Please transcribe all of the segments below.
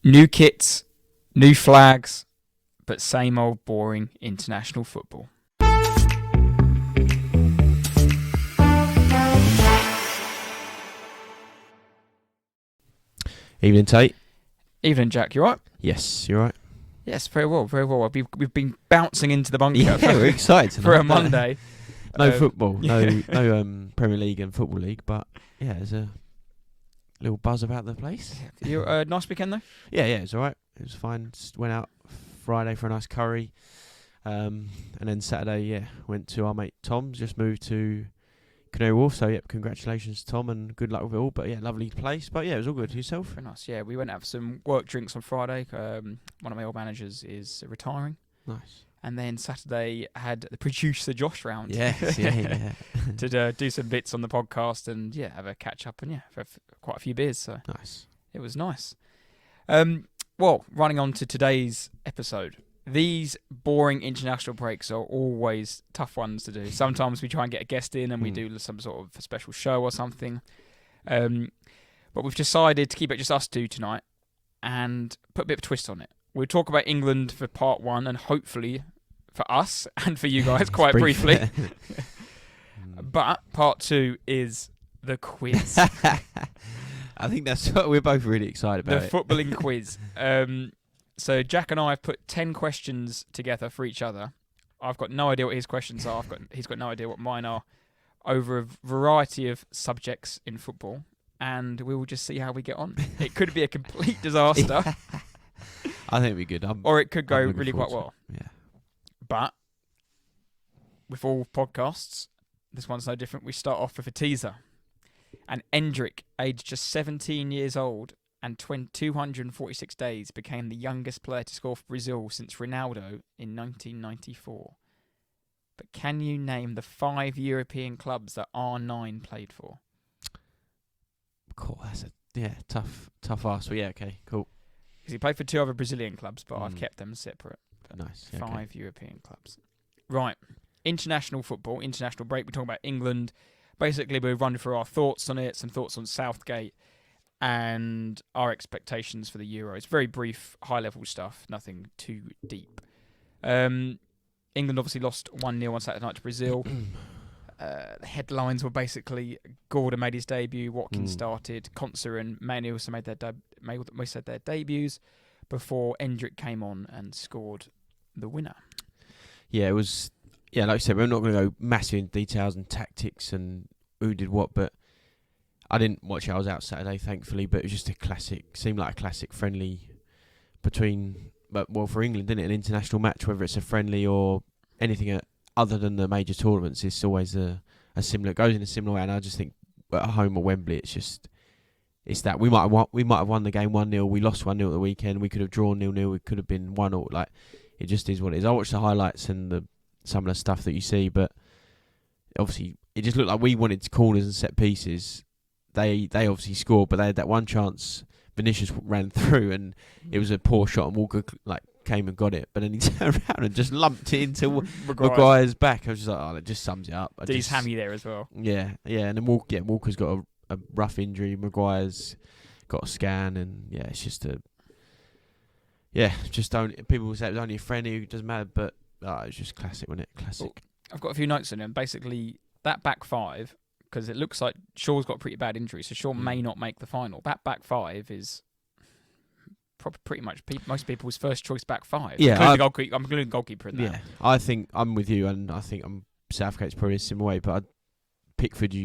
New kits, new flags, but same old boring international football. Evening, Tate. Evening, Jack. You right? Yes, you're right. Yes, very well, very well. We've been bouncing into the bunker. Yeah, we're excited tonight, for a Monday. No football, no Premier League and Football League, but yeah, there's a little buzz about the place. You nice weekend though? Yeah, it was alright. It was fine. Just went out Friday for a nice curry, and then Saturday, went to our mate Tom's. Just moved to Canary Wharf, so congratulations Tom and good luck with it all. But yeah, lovely place. But yeah, it was all good. Yourself? Very nice. Yeah, we went out for some work drinks on Friday. One of my old managers is retiring. Nice. And then Saturday had the producer Josh round. Yes, yeah. to do some bits on the podcast and have a catch up and have quite a few beers. So nice. It was nice. Well, running on to today's episode. These boring international breaks are always tough ones to do. Sometimes we try and get a guest in and we do some sort of a special show or something. But we've decided to keep it just us two tonight and put a bit of a twist on it. We'll talk about England for part one and hopefully for us and for you guys quite briefly. But part two is the quiz. I think that's what we're both really excited about. The footballing quiz. So Jack and I have put 10 questions together for each other. I've got no idea what his questions are. He's got no idea what mine are, over a variety of subjects in football, and we will just see how we get on. It could be a complete disaster. I think it'd be good. Or it could go really quite well. Yeah. But with all podcasts, this one's no different. We start off with a teaser. And Endrick, aged just 17 years old and 246 days, became the youngest player to score for Brazil since Ronaldo in 1994. But can you name the 5 European clubs that R9 played for? Cool. That's a tough ask. But yeah, okay, cool. Because he played for 2 other Brazilian clubs, but I've kept them separate. Nice. 5 European clubs. Right. International football, international break. We're talking about England. Basically, we'll run through our thoughts on it, some thoughts on Southgate, and our expectations for the Euros. Very brief, high-level stuff, nothing too deep. England obviously lost 1-0 on Saturday night to Brazil. The headlines were basically Gordon made his debut, Watkins started, Konsa and Mane also made their debuts before Endrick came on and scored the winner. Yeah, it was. Yeah, like I said, we're not going to go massive in details and tactics and who did what, but I didn't watch it. I was out Saturday, thankfully, but it was just a classic. Seemed like a classic friendly for England, didn't it? An international match, whether it's a friendly or anything other than the major tournaments, it's always a similar. It goes in a similar way, and I just think at home at Wembley, it's that we might have won the game 1-0. We lost 1-0 at the weekend. We could have drawn 0-0. We could have been 1-0. Like, it just is what it is. I watched the highlights and some of the stuff that you see, but obviously it just looked like we wanted corners and set pieces. They obviously scored, but they had that one chance. Vinicius ran through, and it was a poor shot, and Walker came and got it, but then he turned around and just lumped it into Maguire's back. I was just like, oh, that just sums it up. Did his hammy there as well? Yeah, and then Walker's got a rough injury. Maguire's got a scan, and it's just people will say it was only a friendly, it doesn't matter, but it was just classic, wasn't it? Classic. Well, I've got a few notes on him. Basically, that back five, because it looks like Shaw's got a pretty bad injury, so Shaw may not make the final. That back five is pretty much most people's first choice back five. Yeah, I'm including goalkeeper in that. Yeah, I think I'm with you, and I think Southgate's probably a similar way, but Pickford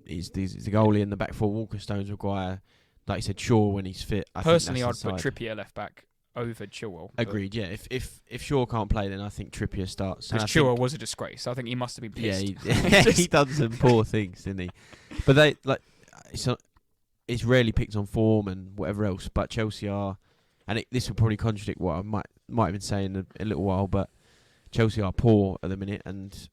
is the goalie in the back four. Walker, Stones, Maguire, like you said, Shaw when he's fit. Personally, I'd put Trippier left back over Chilwell. Agreed. Yeah, if Shaw can't play, then I think Trippier starts. Because Chilwell was a disgrace. I think he must have been pissed. Yeah, he done some poor things, didn't he? But it's rarely picked on form and whatever else. But Chelsea are, and this will probably contradict what I might have been saying in a little while. But Chelsea are poor at the minute, and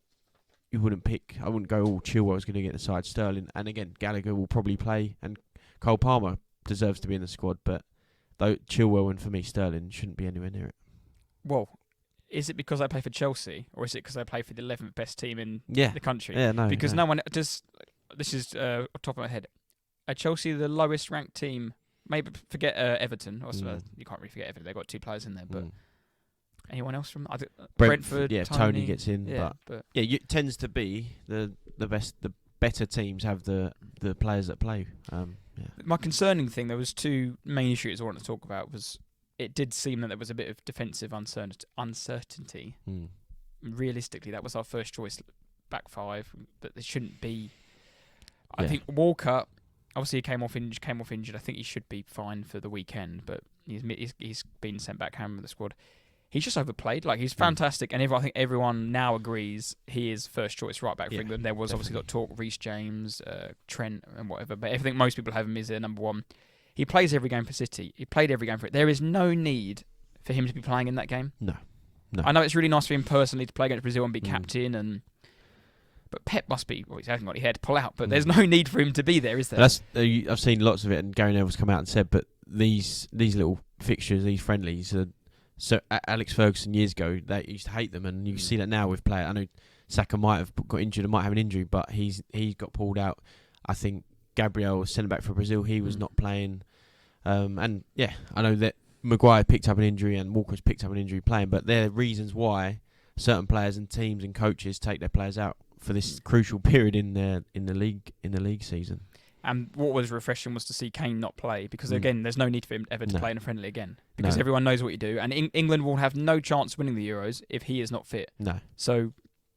I wouldn't go, Chilwell's going to get the side. Sterling, and again, Gallagher will probably play, and Cole Palmer deserves to be in the squad, but though Chilwell and for me Sterling shouldn't be anywhere near it. Well, is it because I play for Chelsea, or is it because I play for the 11th best team in the country? Yeah, no. Because no one does. This is off the top of my head. Are Chelsea the lowest ranked team maybe forget Everton. Also, you can't really forget Everton. They've got 2 players in there, but anyone else from Brentford? Yeah, Tony gets in, yeah, but it tends to be the better teams have the players that play. My concerning thing, there was 2 main issues I wanted to talk about. Was it did seem that there was a bit of defensive uncertainty. Realistically, that was our first choice back 5, but there shouldn't be. I think Walker, obviously, he came off injured. I think he should be fine for the weekend, but he's been sent back home with the squad. He's just overplayed. Like, he's fantastic, and I think everyone now agrees he is first choice right back for England. There was obviously got talk Reece James, Trent, and whatever, but I think most people have him as their number 1. He plays every game for City. He played every game for it. There is no need for him to be playing in that game. No. I know it's really nice for him personally to play against Brazil and be captain, but Pep must be. Well, he hasn't got any hair to pull out, but there's no need for him to be there, is there? I've seen lots of it, and Gary Neville's come out and said, but these little fixtures, these friendlies. So Alex Ferguson years ago, they used to hate them, and you see that now with players. I know Saka might have got injured and might have an injury, but he got pulled out. I think Gabriel was sent back for Brazil. He was not playing, and I know that Maguire picked up an injury and Walker's picked up an injury playing, but there are reasons why certain players and teams and coaches take their players out for this crucial period in the league season. And what was refreshing was to see Kane not play, because again, there's no need for him ever to play in a friendly again, because everyone knows what you do, and England will have no chance of winning the Euros if he is not fit. No. So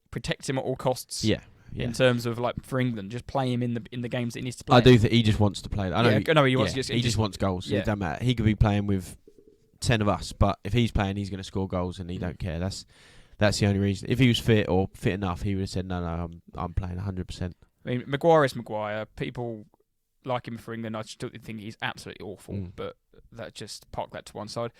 protect him at all costs. Yeah. In terms of, like, for England, just play him in the games that he needs to play. I do think he just wants to play. He wants. He just wants goals. Yeah. It doesn't matter. He could be playing with 10 of us, but if he's playing, he's going to score goals, and he don't care. That's the only reason. If he was fit or fit enough, he would have said, no, I'm playing 100%. I mean, Maguire is Maguire. People like him for England. I still think he's absolutely awful, but that just park that to one side.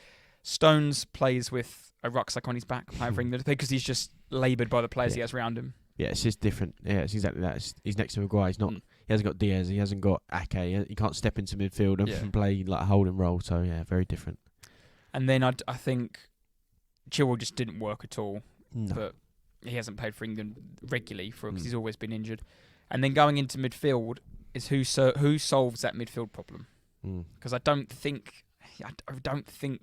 Stones plays with a rucksack on his back playing for England because he's just laboured by the players he has around him. Yeah, it's just different. Yeah, it's exactly that. He's next to Maguire. He's not. He hasn't got Diaz. He hasn't got Ake. He can't step into midfield and play like a holding role. So yeah, very different. And then I think Chilwell just didn't work at all. No. But he hasn't played for England regularly because he's always been injured. And then going into midfield is who solves that midfield problem. Because I don't think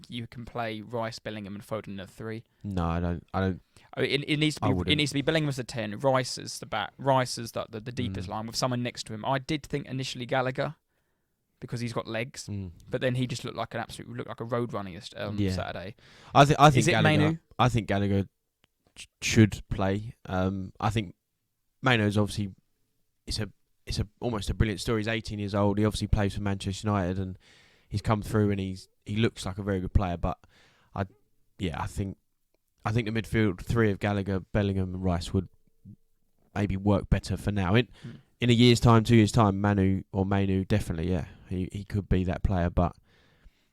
you can play Rice, Bellingham, and Foden in a 3. No, I don't. It needs to be Bellingham as the 10, Rice as the back, Rice as the deepest line with someone next to him. I did think initially Gallagher, because he's got legs, but then he just looked like a road runner Saturday. I think is it Gallagher, Mainu? I think Gallagher should play. I think Maino's obviously it's almost a brilliant story. He's 18 years old. He obviously plays for Manchester United, and he's come through, and he looks like a very good player. But I think the midfield 3 of Gallagher, Bellingham, and Rice would maybe work better for now. In a year's time, 2 years' time, Mainu definitely, he could be that player. But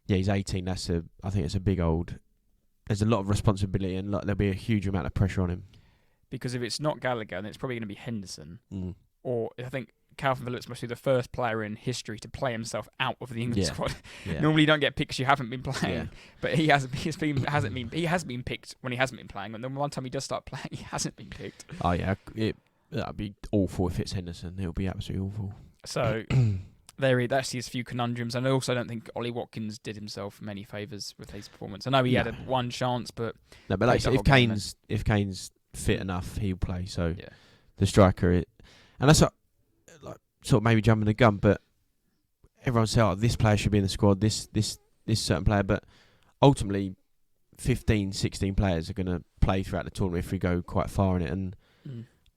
yeah, he's 18. I think it's a big old. There's a lot of responsibility, and there'll be a huge amount of pressure on him. Because if it's not Gallagher, then it's probably going to be Henderson. Or I think Calvin Phillips must be the first player in history to play himself out of the England squad. Yeah. Normally, you don't get picked 'cause you haven't been playing, but he has been picked when he hasn't been playing. And then one time he does start playing, he hasn't been picked. Oh yeah, that'd be awful if it's Henderson. It'll be absolutely awful. So that's his few conundrums, and I also don't think Ollie Watkins did himself many favours with his performance. I know he had one chance, but like if Kane's fit enough, he'll play. So the striker, and that's like sort of maybe jumping the gun, but everyone says, this player should be in the squad, this certain player, but ultimately 15, 16 players are going to play throughout the tournament if we go quite far in it, and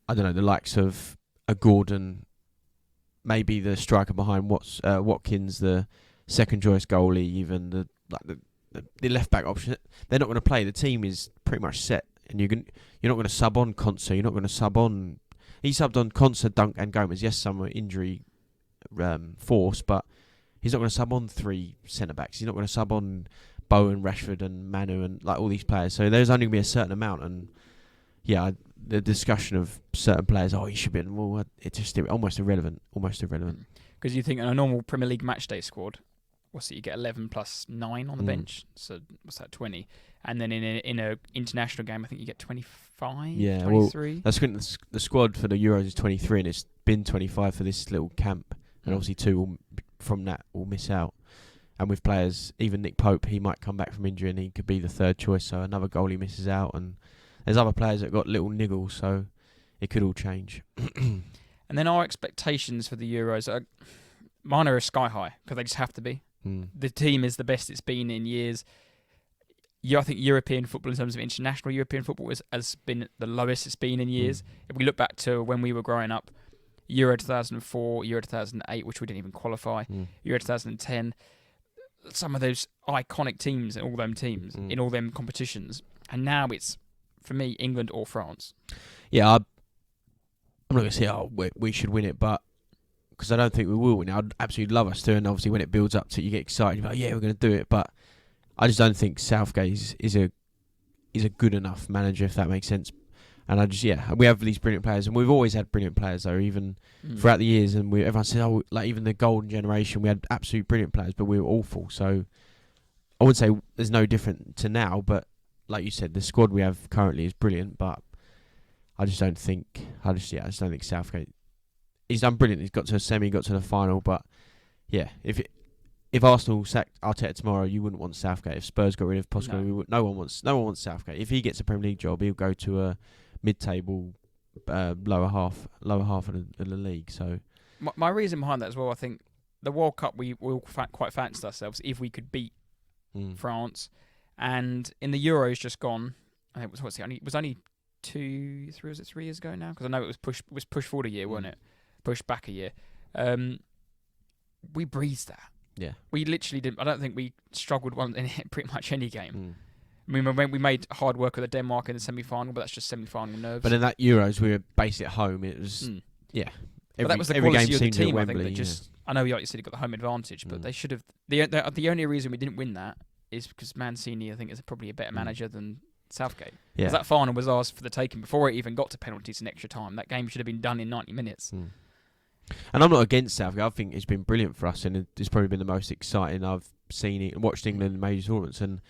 I don't know, the likes of a Gordon, maybe the striker behind Watkins, the second choice goalie, even the left back option, they're not going to play. The team is pretty much set, and you're not going to sub on Konsa, you're not going to sub on. He subbed on Konsa, Dunk, and Gomez. Yes, some were injury force, but he's not going to sub on 3 centre backs. He's not going to sub on Bowen, Rashford, and Manu, and like all these players. So there's only going to be a certain amount, and the discussion of certain players, he should be. Well, it's just almost irrelevant. Because you think in a normal Premier League matchday squad, you get 11 plus 9 on the bench. So what's that, 20? And then in a international game, I think you get 25, 23. Well, that's the squad for the Euros is 23, and it's been 25 for this little camp. And obviously 2 from that will miss out. And with players, even Nick Pope, he might come back from injury and he could be the third choice. So another goal he misses out, and there's other players that got little niggles, so it could all change. And then our expectations for the Euros mine are sky high because they just have to be. The team is the best it's been in years. I think European football, in terms of international European football, has been the lowest it's been in years. If we look back to when we were growing up, Euro 2004, Euro 2008, which we didn't even qualify, Euro 2010, some of those iconic teams in all them teams, in all them competitions. And now it's, for me, England or France. Yeah, I'm not going to say, we should win it, but because I don't think we will win it. I'd absolutely love us to, and obviously when it builds up to it, you get excited. You're like, yeah, we're going to do it, but I just don't think Southgate is a good enough manager, if that makes sense. And we have these brilliant players, and we've always had brilliant players though, even throughout the years. And everyone says, like even the golden generation, we had absolutely brilliant players, but we were awful. So I wouldn't say there's no different to now, but like you said, the squad we have currently is brilliant. But I just don't think Southgate. He's done brilliant. He's got to a semi, got to the final, but yeah, if Arsenal sacked Arteta tomorrow, you wouldn't want Southgate. If Spurs got rid of Postecoglou, no one wants Southgate. If he gets a Premier League job, he'll go to a mid-table, lower half of the league. So my reason behind that as well, I think the World Cup we all quite fancied ourselves if we could beat France, and in the Euros just gone, and it was only 3 years ago now, because I know it was pushed forward a year, wasn't it? Pushed back a year. We breezed that. Yeah, we literally didn't. I don't think we struggled in pretty much any game. I mean, we made hard work with Denmark in the semi-final, but that's just semi-final nerves. But in that Euros, we were basically at home. It was But that was the quality of the team. I think that I know, like you said, he got the home advantage, but they should have. The only reason we didn't win that is because Mancini, I think, is probably a better manager than Southgate. Yeah, because that final was ours for the taking before it even got to penalties and extra time. That game should have been done in 90 minutes. And I'm not against Southgate. I think it's been brilliant for us, and it's probably been the most exciting I've seen it and watched England in major tournaments. And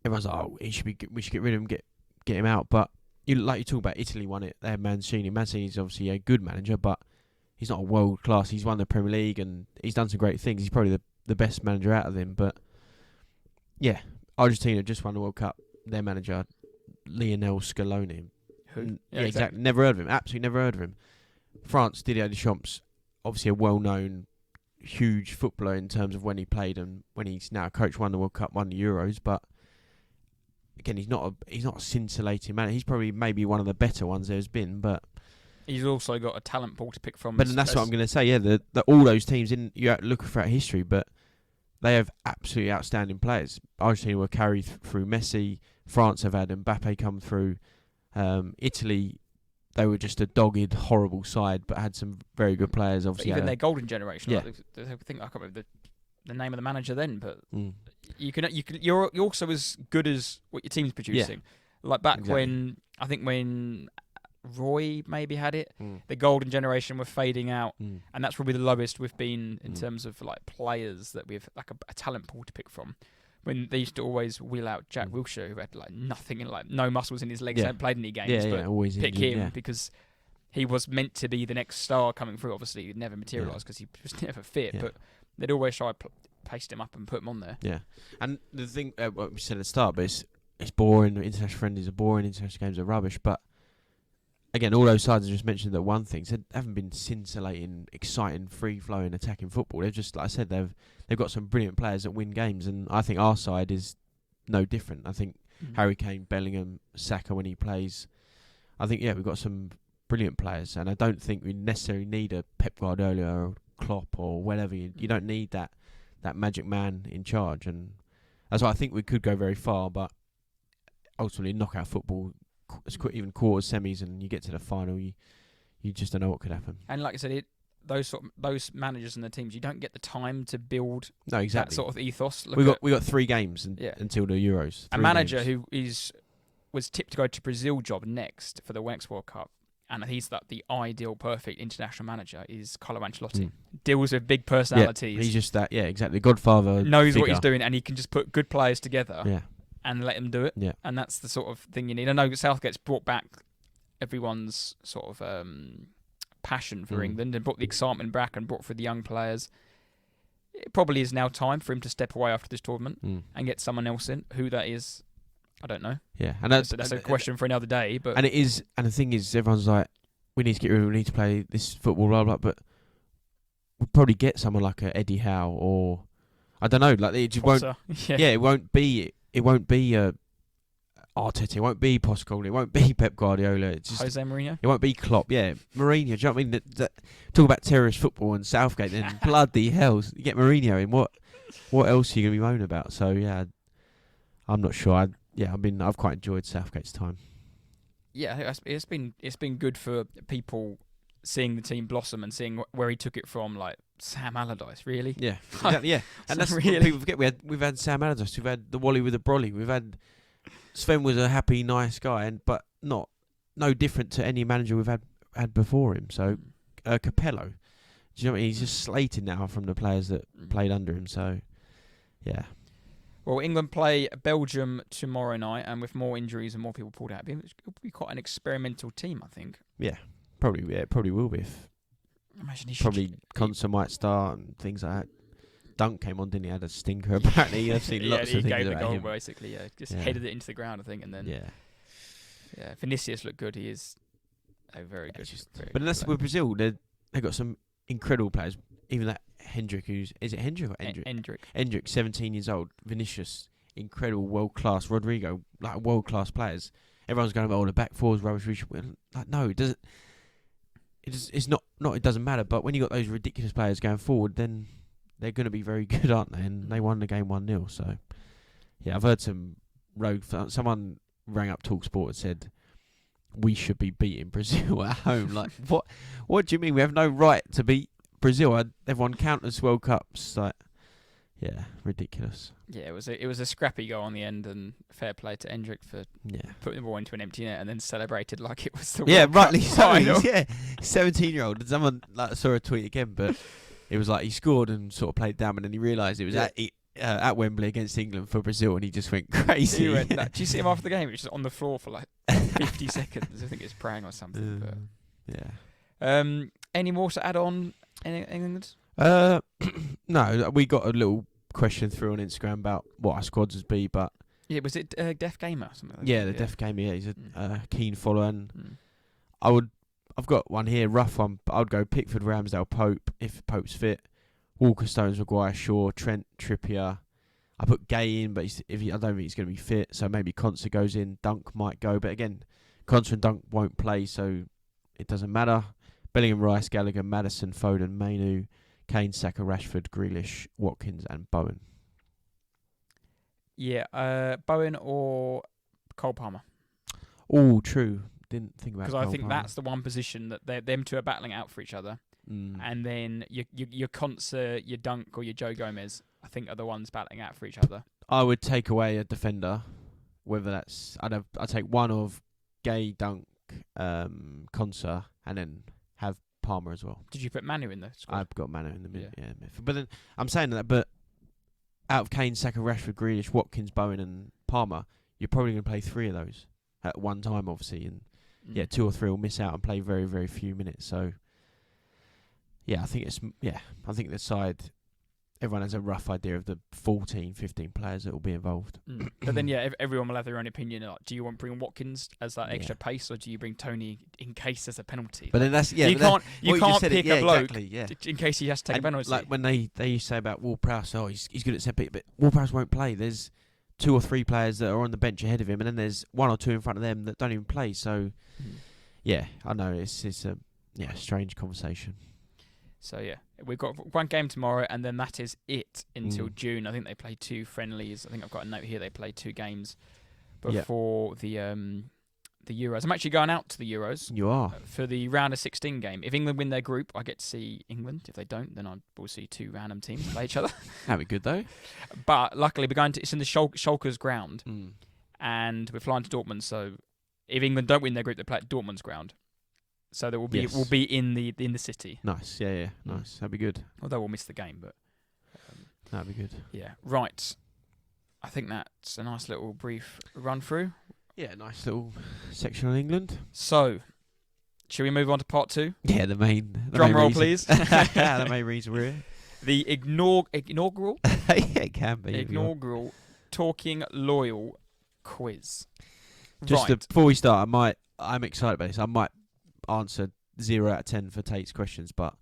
everyone's like, we should get rid of him, get him out. But you talk about Italy won it. They had Mancini. Mancini's obviously a good manager, but he's not a world class. He's won the Premier League and he's done some great things. He's probably the best manager out of them. But yeah, Argentina just won the World Cup. Their manager, Lionel Scaloni. Who? Yeah, exactly. Never heard of him. Absolutely never heard of him. France, Didier Deschamps, obviously a well-known, huge footballer in terms of when he played and when he's now a coach, won the World Cup, won the Euros. But again, he's not a scintillating man. He's probably maybe one of the better ones there's been, but he's also got a talent pool to pick from. But that's what I'm going to say. Yeah, all those teams you look throughout history, but they have absolutely outstanding players. Argentina were carried through Messi. France have had Mbappe come through. Italy, they were just a dogged, horrible side, but had some very good players. Obviously, even their golden generation. Yeah. I think I can't remember the name of the manager then, but you're also as good as what your team's producing. Yeah. Like back when Roy maybe had it, the golden generation were fading out, and that's probably the lowest we've been in terms of like players that we've like a talent pool to pick from. When they used to always wheel out Jack Wilshere, who had like nothing and like no muscles in his legs, hadn't played any games, but always pick injured, him because he was meant to be the next star coming through. Obviously, it never materialised because he was never fit, but they'd always try to paste him up and put him on there. Yeah, and the thing what we said at the start, but it's boring. International friendlies are boring. International games are rubbish. But again, all those sides I just mentioned that one thing, so they haven't been scintillating, exciting, free-flowing, attacking football. They've just, like I said, they've got some brilliant players that win games, and I think our side is no different. I think Harry Kane, Bellingham, Saka when he plays, I think we've got some brilliant players, and I don't think we necessarily need a Pep Guardiola or Klopp or whatever. You don't need that magic man in charge, and that's why I think we could go very far. But ultimately, knockout football, even quarters, semis, and you get to the final, you just don't know what could happen. And like I said, those managers and the teams, you don't get the time to build that sort of ethos. We got 3 games until the Euros. A manager who was tipped to go to Brazil job next for the next World Cup, and he's the ideal, perfect international manager, is Carlo Ancelotti. Deals with big personalities. Yeah, he's just that. Yeah, exactly. Godfather. Knows figure. What he's doing, and he can just put good players together. Yeah. And let them do it. Yeah. And that's the sort of thing you need. I know Southgate's brought back everyone's sort of passion for England and brought the excitement back and brought for the young players. it probably is now time for him to step away after this tournament Mm. and get someone else in. Who that is, I don't know. Yeah, and That's a question for another day. But and it is, and the thing is, everyone's like, we need to get rid of, we need to play this football, blah blah. But we'll probably get someone like a Eddie Howe, or I don't know, like it just won't. Potter, It won't be. It won't be Arteta. It won't be Postecoglou. It won't be Pep Guardiola. It's just, Jose Mourinho. it won't be Klopp. Yeah, Mourinho. Do you know what I mean? Talk about terrorist football and Southgate. Then bloody hell, you get Mourinho in. What else are you gonna be moaning about? So yeah, I'm not sure. I've quite enjoyed Southgate's time. Yeah, it's been good for people seeing the team blossom and seeing where he took it from. Like Sam Allardyce, really? Yeah, exactly, yeah. And that's really what people forget. We've had Sam Allardyce. We've had the Wally with the Brolly. We've had Sven was a happy, nice guy, but no different to any manager we've had before him. So Capello, do you know what I mean? He's just slated now from the players that played under him. So yeah. Well, England play Belgium tomorrow night, and with more injuries and more people pulled out, it'll be quite an experimental team, I think. Yeah, probably. Yeah, it probably will be. Imagine Probably Conser might start and things like that. Dunk came on, didn't he? Had a stinker apparently. I've seen lots of things gave the about goal him. basically. Yeah, just headed it into the ground, I think, and then Vinicius looked good. He is a very good. But that's with Brazil. They got some incredible players. Even that Hendrick, is it Hendrick or Hendrick? Hendrick, 17 years old. Vinicius, incredible, world class. Rodrigo, like world class players. Everyone's going, the back four's rubbish. Like, no, it doesn't. It's not. It doesn't matter. But when you got those ridiculous players going forward, then they're going to be very good, aren't they? And they won the game 1-0. So yeah, I've heard some rogue. Someone rang up TalkSport and said we should be beating Brazil at home. Like what? What do you mean? We have no right to beat Brazil? They've won countless World Cups. Like, yeah, ridiculous. Yeah, it was a scrappy goal on the end, and fair play to Hendrick for putting the ball into an empty net and then celebrated like it was the World rightly Cup so. final. Yeah, 17-year-old. Someone saw a tweet again, but it was like he scored and sort of played down, and then he realised it was at Wembley against England for Brazil, and he just went crazy. He went nuts. Did you see him after the game? He was just on the floor for like 50 seconds. I think it's praying or something. Any more to add on England? No, we got a little question through on Instagram about what our squads would be, but was it Def Gamer or something like that? The Def Gamer. Yeah, he's a keen follower, and I've got one here, rough one. But I'd go Pickford, Ramsdale, Pope if Pope's fit. Walker, Stones, Maguire, Shaw, Trent, Trippier. I put Gay in, but I don't think he's going to be fit, so maybe Conser goes in. Dunk might go, but again, Conser and Dunk won't play, so it doesn't matter. Bellingham, Rice, Gallagher, Maddison, Foden, Mainu, Kane, Saka, Rashford, Grealish, Watkins, and Bowen. Yeah, Bowen or Cole Palmer. Oh, true. Didn't think about. Because I think that's the one position that them two are battling out for each other, and then your Conser, your Dunk, or your Joe Gomez, I think are the ones battling out for each other. I would take away a defender, whether that's I'd take one of Gay, Dunk, Conser, and then have Palmer as well. Did you put Manu in the squad? I've got Manu in the mid. Yeah, but then I'm saying that, but out of Kane, Saka, Rashford, Grealish, Watkins, Bowen, and Palmer, you're probably going to play three of those at one time, obviously, and two or three will miss out and play very, very few minutes. So I think I think the side, everyone has a rough idea of the 14, 15 players that will be involved. But then, everyone will have their own opinion. Like, do you want to bring Watkins as that extra pace, or do you bring Tony in case there's a penalty? But then that's you can't pick a bloke in case he has to take a penalty. Like when they used to say about Ward-Prowse, he's good at set pick, but Ward-Prowse won't play. There's 2 or 3 players that are on the bench ahead of him, and then there's 1 or 2 in front of them that don't even play. So, I know it's a strange conversation. So we've got one game tomorrow, and then that is it until June. I think they play 2 friendlies. I think I've got a note here. They play 2 games before the Euros. I'm actually going out to the Euros. You are for the round of 16 game. If England win their group, I get to see England. If they don't, then we'll see 2 random teams play each other. That'd be good though. But luckily, we're going to. It's in the Schalke's ground, and we're flying to Dortmund. So if England don't win their group, they play at Dortmund's ground. So that we'll be in the city. Nice, nice. That'd be good. Although we'll miss the game, but that'd be good. Yeah, right. I think that's a nice little brief run through. Yeah, nice little section on England. So, shall we move on to part 2? Yeah, the main drum roll, reason. please. The main reason we're here. The inaugural Yeah, it can be. inaugural Talking Loyal quiz. Just right. before we start, I'm excited about this. I might answer 0 out of 10 for Tate's questions, but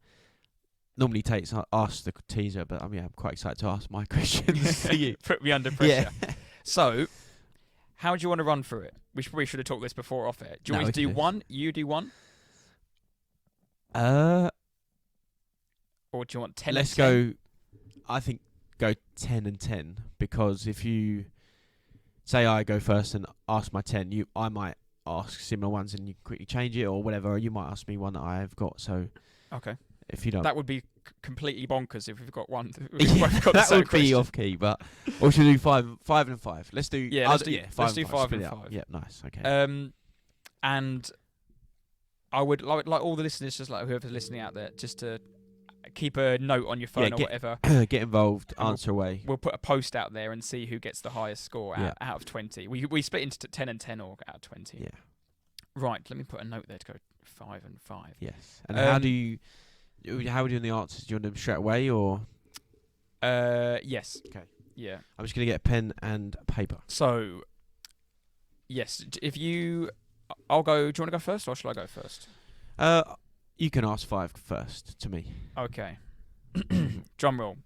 normally Tate's asks the teaser, but I'm quite excited to ask my questions to you. Put me under pressure. Yeah. So, how do you want to run through it? We probably should have talked this before off air. Do you want me to do one? You do one? Or do you want 10 Let's and 10? go. I think go 10 and 10, because if you say I go first and ask my 10, I might ask similar ones and you quickly change it or whatever, or you might ask me one that I have got. So Okay. if you don't, That would be completely bonkers if we've got one. that would be off key. But or should we do five and five? Let's do let's do five and five. Yeah, nice. Okay. And I would like all the listeners, just like whoever's listening out there, just to keep a note on your phone or whatever. Get involved. And answer away. We'll put a post out there and see who gets the highest score out of 20. We split into 10 and 10 or out of 20. Yeah. Right. Let me put a note there to go 5 and 5. Yes. And how are we doing the answers? Do you want them straight away or? Yes. Okay. Yeah. I'm just gonna get a pen and paper. So, yes. I'll go. Do you want to go first or shall I go first? You can ask 5 first to me. Okay. Drum roll.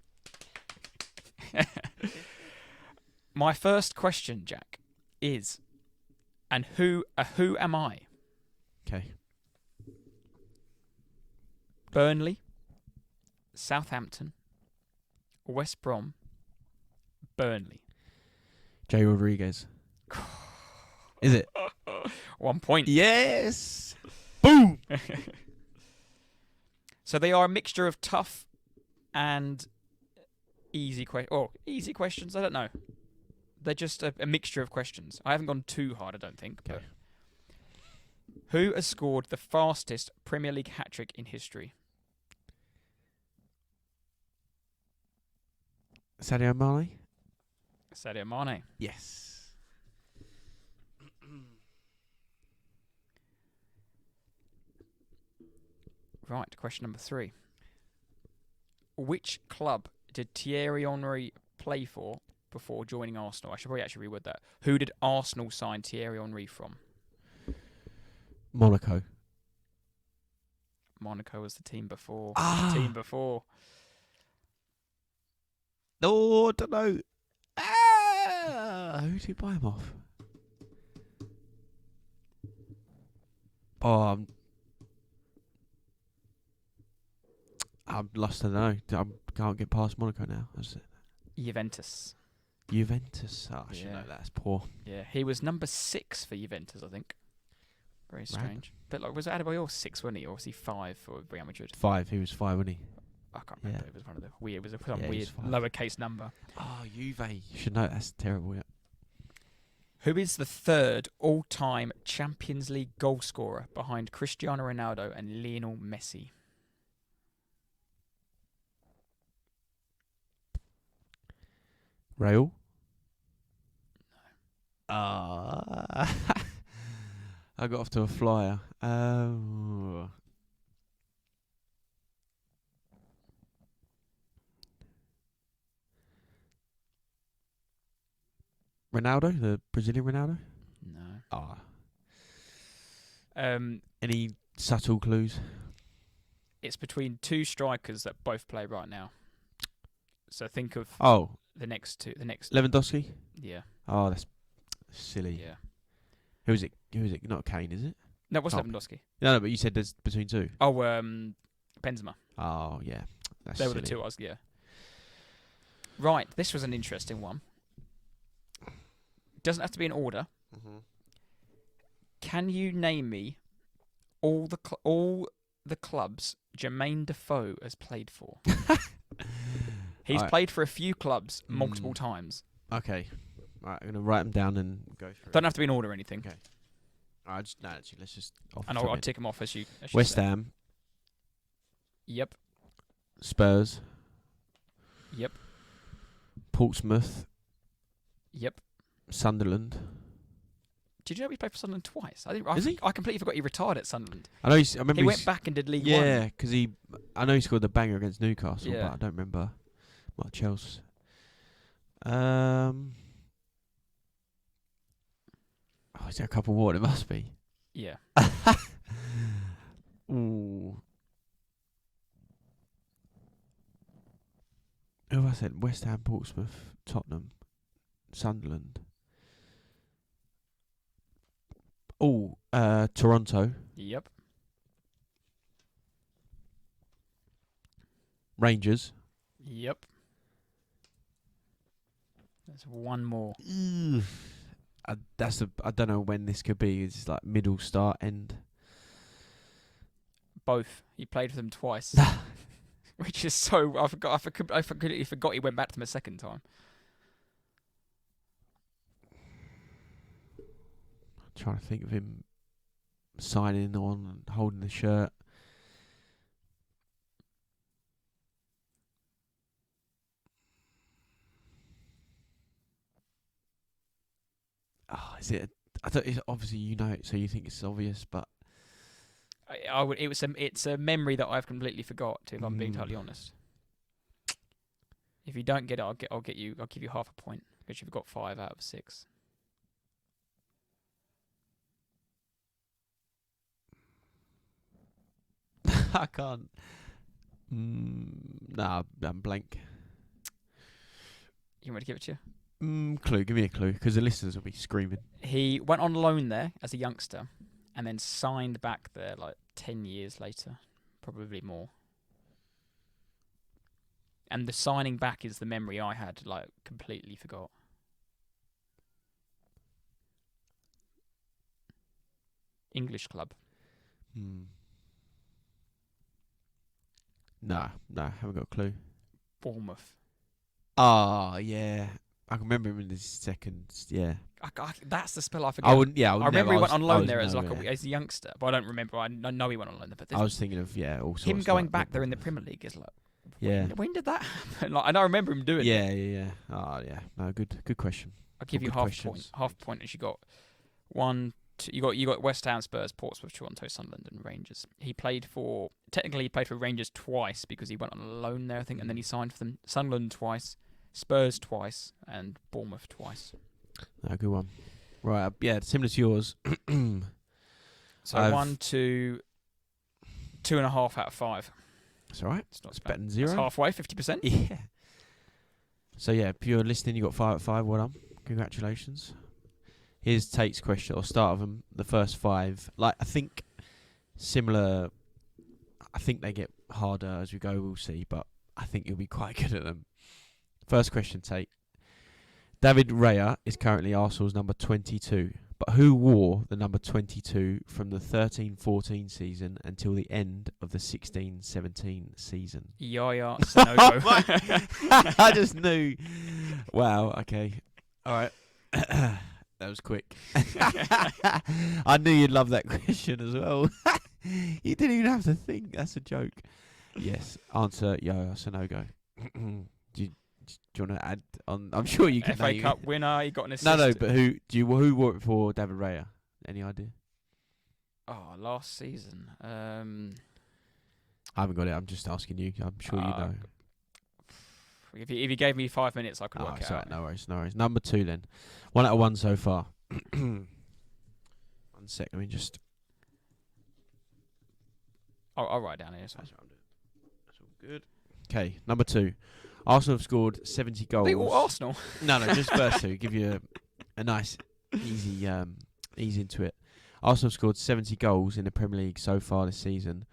My first question, Jack, is, and who am I? Okay. Burnley, Southampton, West Brom, Burnley. Jay Rodriguez. Is it? 1 point. Yes. Boom. So they are a mixture of tough and easy easy questions. I don't know. They're just a mixture of questions. I haven't gone too hard, I don't think. Okay. But who has scored the fastest Premier League hat-trick in history? Sadio Mane. Sadio Mane. Yes. Right, question number 3. Which club did Thierry Henry play for before joining Arsenal? I should probably actually reword that. Who did Arsenal sign Thierry Henry from? Monaco. Monaco was the team before. Ah. The team before. No, I don't know. Who did he buy him off? Oh, I'm lost. I don't know. I can't get past Monaco now. That's it. Juventus. Juventus. Oh, I should know that. That's poor. Yeah, he was number 6 for Juventus, I think. Very strange. But like, was Adebayor 6, wasn't he? Or was he 5 for Real Madrid? 5. He was 5, wasn't he? I can't remember. It was one of the weird. It was some Yeah, weird lowercase number. Oh, Juve. You should know. That's terrible. Yeah. Who is the third all-time Champions League goal scorer behind Cristiano Ronaldo and Lionel Messi? Raul? No. I got off to a flyer. Ronaldo? The Brazilian Ronaldo? No. Any subtle clues? It's between 2 strikers that both play right now. So think of the next 2. The next. Lewandowski? Yeah. Oh, that's silly. Yeah. Who is it? Not Kane, is it? No, what's Lewandowski? No, but you said there's between 2. Oh, Benzema. Oh, yeah. That's They were silly. the 2 I was, yeah. Right, this was an interesting one. Doesn't have to be in order. Mm-hmm. Can you name me all the clubs Jermaine Defoe has played for? He's played for a few clubs multiple times. Okay. Right, I'm going to write them down and go through. Don't have to be in order or anything. Okay. Actually, let's just... And I'll tick them off as you West say. Ham. Yep. Spurs. Yep. Portsmouth. Yep. Sunderland. Did you know he played for Sunderland twice? Is he? I completely forgot he retired at Sunderland. I know. I remember He went back and did League One. Yeah, because I know he scored the banger against Newcastle, Yeah. but I don't remember much else. Is there a couple more? It must be. Yeah. Ooh. Who have I said? West Ham, Portsmouth, Tottenham, Sunderland. Oh, Toronto, Yep. Rangers. Yep. There's one more. I don't know when this could be. It's like middle, start, end. Both. He played for them twice. Which is so... I completely forgot he went back to them a second time. I'm trying to think of him signing on and holding the shirt. Oh, is it? I don't. Obviously, you know it, so you think it's obvious, but I would. It's a memory that I've completely forgot. If I'm being totally honest. If you don't get it, I'll give you half a point because you've got 5 out of 6. I can't. Nah, I'm blank. You want me to give it to you? Clue. Give me a clue, because the listeners will be screaming. He went on loan there as a youngster, and then signed back there like 10 years later, probably more. And the signing back is the memory I had, like, completely forgot. English club. No, haven't got a clue. Bournemouth. Ah, yeah. I can remember him in his second, yeah. That's the spell I forgot. I wouldn't, yeah. I remember he went on loan there as nowhere. as a youngster, but I don't remember. I know he went on loan there. But I was thinking of, all sorts him of going like back there in the Premier League is like, yeah. When did that happen? Like, I don't remember him doing it. Yeah. Oh, yeah. No, good question. I'll give you Good half questions. point. Half point as you got one. You got West Ham, Spurs, Portsmouth, Toronto, Sunderland, and Rangers. He played for Rangers twice because he went on loan there, I think, and then he signed for them. Sunderland twice, Spurs twice, and Bournemouth twice. No, good one. Right, yeah, similar to yours. So 1, 2, 2.5 out of 5. That's all right. It's not It's bad. better than 0. It's halfway, 50%. Yeah. So yeah, if you're listening, you got 5 out of 5. Well done. Congratulations. Here's Tate's question. I'll start with them. The first 5, like I think similar. I think they get harder as we go. We'll see, but I think you'll be quite good at them. First question, Tate. David Raya is currently Arsenal's number 22, but who wore the number 22 from the 13-14 season until the end of the 16-17 season? Yaya Sanogo. I just knew. Wow, okay. All right. That was quick. I knew you'd love that question as well. You didn't even have to think. That's a joke. Yes. Answer, Yaya Sanogo. Do you want to add on? I'm sure you can. FA Cup winner. He got an assist. No, but who wore it for David Raya? Any idea? Oh, last season. I haven't got it. I'm just asking you. I'm sure you know. If you gave me 5 minutes, I could work it out. No worries. Number 2 then. 1 out of 1 so far. 1 sec. Let me just. I'll write down here. That's what I'm doing. That's all good. Okay, number 2. Arsenal have scored 70 goals. They all Arsenal. No, just first 2. Give you a nice, easy, ease into it. Arsenal have scored 70 goals in the Premier League so far this season.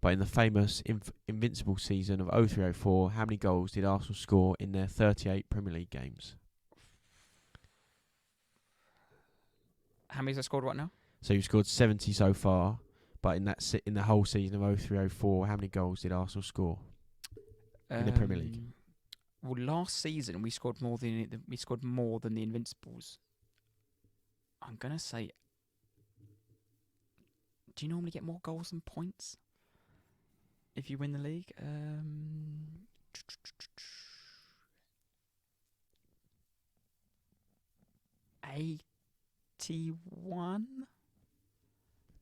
But in the famous invincible season of 03-04, how many goals did Arsenal score in their 38 Premier League games? How many have they scored right now? So you've scored 70 so far, but in the whole season of 03-04, how many goals did Arsenal score in the Premier League? Well, last season we scored more than the Invincibles. I'm gonna say. Do you normally get more goals than points if you win the league? 80. 81?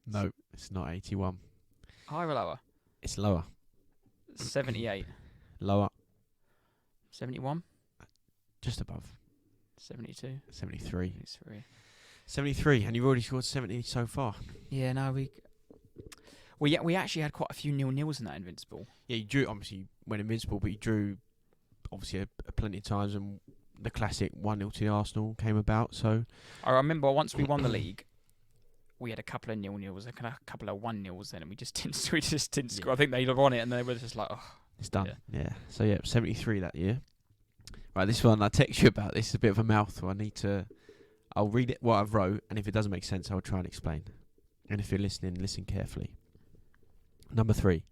No, it's not 81. Higher or lower? It's lower. 78. Lower. 71? Just above. 72? 73. 73. 73, and you've already scored 70 so far. Yeah, no, we actually had quite a few 0-0s in that Invincible. Yeah, you drew, obviously, you went Invincible, but you drew, obviously, plenty of times, and the classic 1-0 to the Arsenal came about, so... I remember once we won the league, we had a couple of 0-0s, a couple of 1-0s then, and we just didn't score. I think they'd have won it, and they were just like, oh... It's done, yeah. So, yeah, 73 that year. Right, this one, I text you about this, is a bit of a mouthful. I'll read it, what I've wrote, and if it doesn't make sense, I'll try and explain. And if you're listening, listen carefully. Number 3.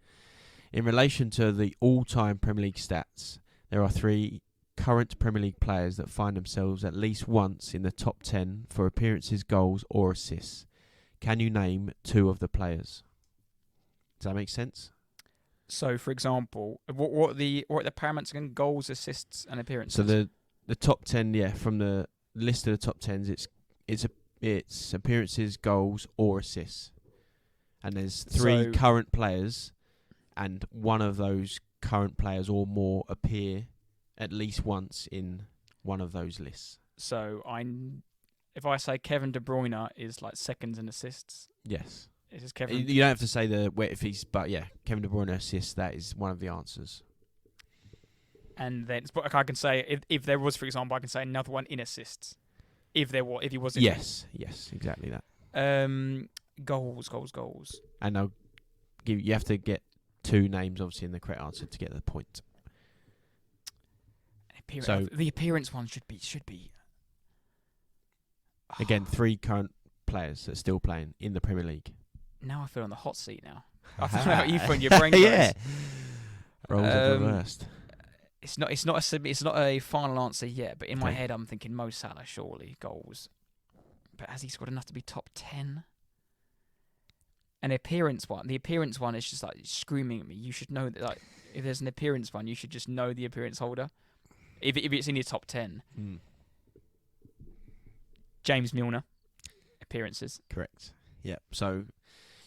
In relation to the all-time Premier League stats, there are 3 current Premier League players that find themselves at least once in the top 10 for appearances, goals, or assists. Can you name 2 of the players? Does that make sense? So, for example, what are the paramount again? Goals, assists, and appearances. So the top 10, from the list of the top 10s, it's appearances, goals, or assists. And there's 3 current players, and one of those current players or more appear at least once in one of those lists. So if I say Kevin De Bruyne is like seconds and assists. Yes. This is Kevin. You don't have to say but yeah, Kevin De Bruyne assists. That is one of the answers. And then I can say if there was, for example, I can say another one in assists. If he was. Yes, exactly that. Goals. And you have to get 2 names, obviously, in the correct answer to get the point. So the appearance one should be. Again, 3 current players that are still playing in the Premier League. Now I feel on the hot seat now. I don't know how you feel in your brain goes. Yeah. Roles are reversed. It's not a final answer yet, but in my head I'm thinking Mo Salah, surely, goals. But has he scored enough to be top 10? An appearance one. The appearance one is just like screaming at me. You should know that, like, if there's an appearance one, you should just know the appearance holder. If it's in your top 10. James Milner, appearances. Correct. Yeah. So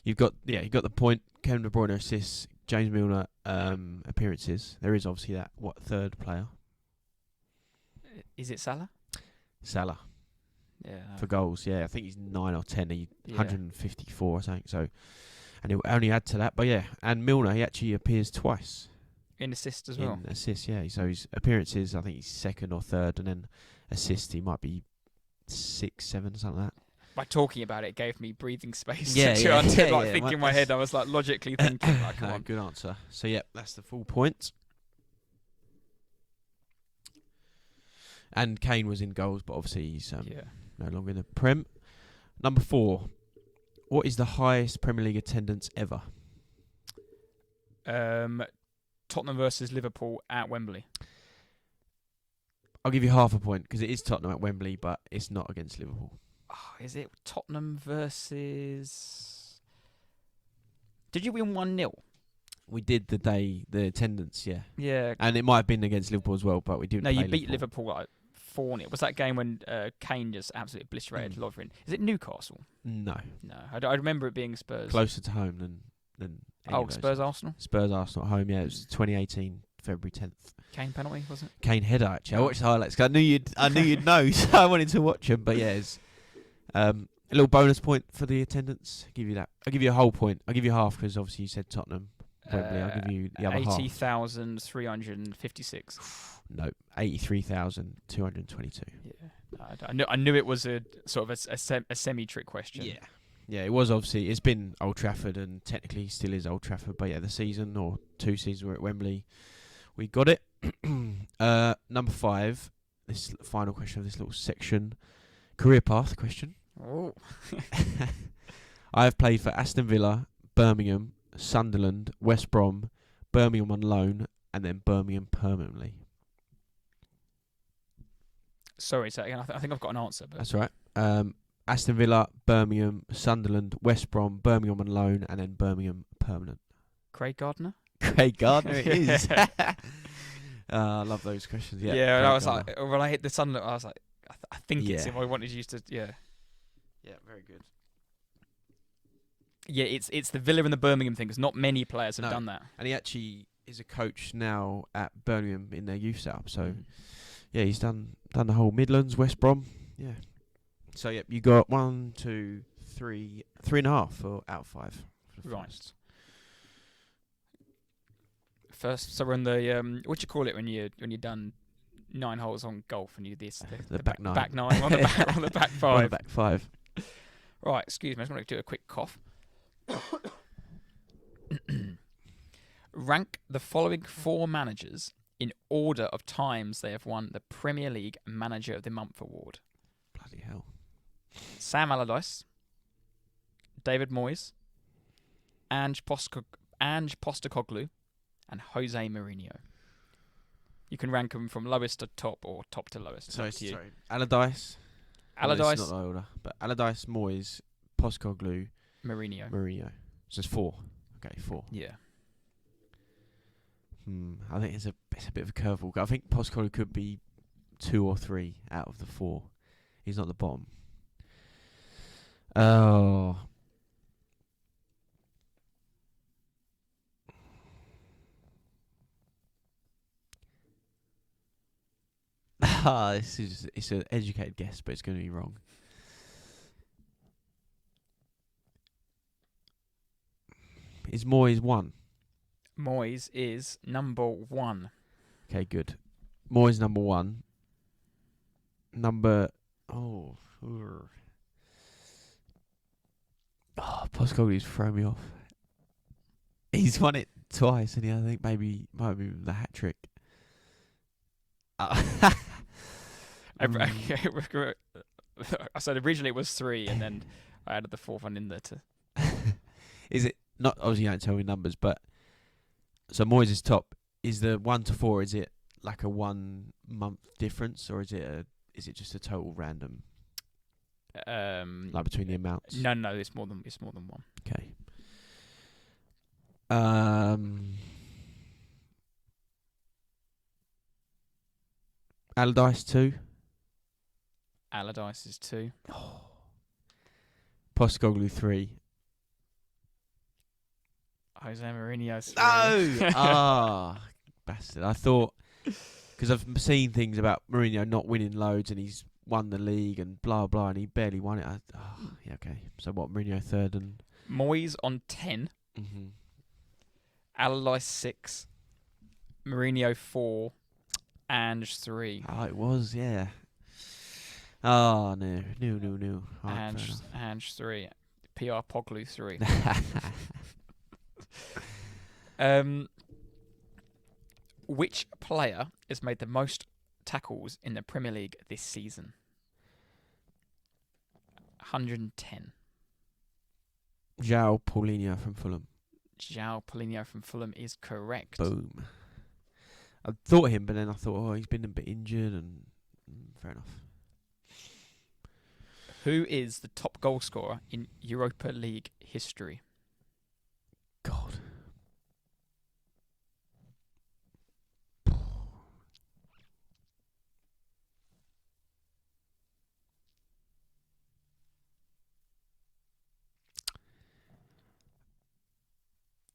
you've got the point. Kevin De Bruyne assists. James Milner appearances. There is obviously that 3rd player. Is it Salah? Salah. Yeah. For goals, yeah, I think he's 9 or 10. 154 or something. So, and he'll only add to that. But yeah, and Milner, he actually appears twice. In assists as well. In assists, yeah. So his appearances, I think he's 2nd or 3rd, and then assists, he might be 6, 7, something like that. By talking about it gave me breathing space. Thinking in my head, I was like logically thinking. Like, come on. Good answer. So yeah, that's the full point. And Kane was in goals, but obviously he's no longer in the Prem. Number 4. What is the highest Premier League attendance ever? Tottenham versus Liverpool at Wembley. I'll give you half a point because it is Tottenham at Wembley, but it's not against Liverpool. Oh, is it Tottenham versus... Did you win 1-0? We did the attendance, yeah. Yeah. And it might have been against Liverpool as well, but we didn't play No, you beat Liverpool like 4-0. Was that game when Kane just absolutely obliterated Lovren? Is it Newcastle? No. I remember it being Spurs. Closer to home than Spurs Arsenal? Spurs Arsenal at home, yeah. It was 2018, February 10th. Kane penalty, was it? Kane header, actually. I watched the highlights 'cause I knew you'd know, so I wanted to watch them. But yeah, it's a little bonus point for the attendance. I'll give you that. I'll give you a whole point. I'll give you half because obviously you said Tottenham. Wembley. I'll give you the other 80,356. No, 83,222. Yeah, I knew it was a sort of a semi-trick question. Yeah, it was obviously. It's been Old Trafford and technically still is Old Trafford. But yeah, the season or 2 seasons we're at Wembley, we got it. Number 5. This final question of this little section, career path question. Oh. I have played for Aston Villa, Birmingham, Sunderland, West Brom, Birmingham on loan, and then Birmingham permanently. Sorry, so again, I think I've got an answer. But that's right. Aston Villa, Birmingham, Sunderland, West Brom, Birmingham on loan, and then Birmingham permanent. Craig Gardner? Craig Gardner it is. I love those questions. Yeah, I was Gardner. Like, when I hit the Sunderland, I was like, I think it's him. I wanted you to, Yeah, very good. Yeah, it's the Villa and the Birmingham thing, because not many players have No. done that. And he actually is a coach now at Birmingham in their youth setup. So Mm. yeah, he's done the whole Midlands, West Brom. Yeah. So yeah, you got 1, 2, 3, 3.5 for out of 5. For the Right. first. First, so we're in the what do you call it when you're done 9 holes on golf and you do this The back nine. back 9 on the back on the back On 5. the back 5. Right, excuse me, I just want to do a quick cough. Rank the following 4 managers in order of times they have won the Premier League Manager of the Month award. Bloody hell. Sam Allardyce, David Moyes, Ange Postecoglou, and Jose Mourinho. You can rank them from lowest to top or top to lowest. So Up to you. sorry, Allardyce. Allardyce, It's not the order, but Allardyce, Moyes, Postecoglou, Mourinho. Mourinho. So it's 4. Okay, 4. Yeah. I think it's a bit of a curveball. I think Postecoglou could be 2 or 3 out of the 4. He's not the bottom. Oh. It's an educated guess, but it's going to be wrong. Is Moyes 1? Moyes is number 1. Okay, good. Moyes number 1. Postecoglou's thrown me off. He's won it twice, and I think might be the hat trick. I said originally it was 3, and then I added the 4th one in there to. Is it not? Obviously, you don't tell me numbers, but so Moyes is top. Is the 1 to 4? Is it like a 1 month difference, or is it just a total random? Like between the amounts. No, it's more than 1. Okay. Allardyce 2. Allardyce is 2. Postecoglou 3. Jose Mourinho 3. No! Bastard. I thought, because I've seen things about Mourinho not winning loads and he's won the league and blah, blah, and he barely won it. Yeah, okay. So what, Mourinho 3rd and... Moyes on 10. Mm-hmm. Allardyce 6. Mourinho 4. Ange 3. Oh, it was, yeah. Oh, no. Right, Ange 3. PR Poglu 3. Which player has made the most tackles in the Premier League this season? 110. João Paulinho from Fulham. João Paulinho from Fulham is correct. Boom. I thought him, but then I thought, he's been a bit injured, and fair enough. Who is the top goal scorer in Europa League history? God.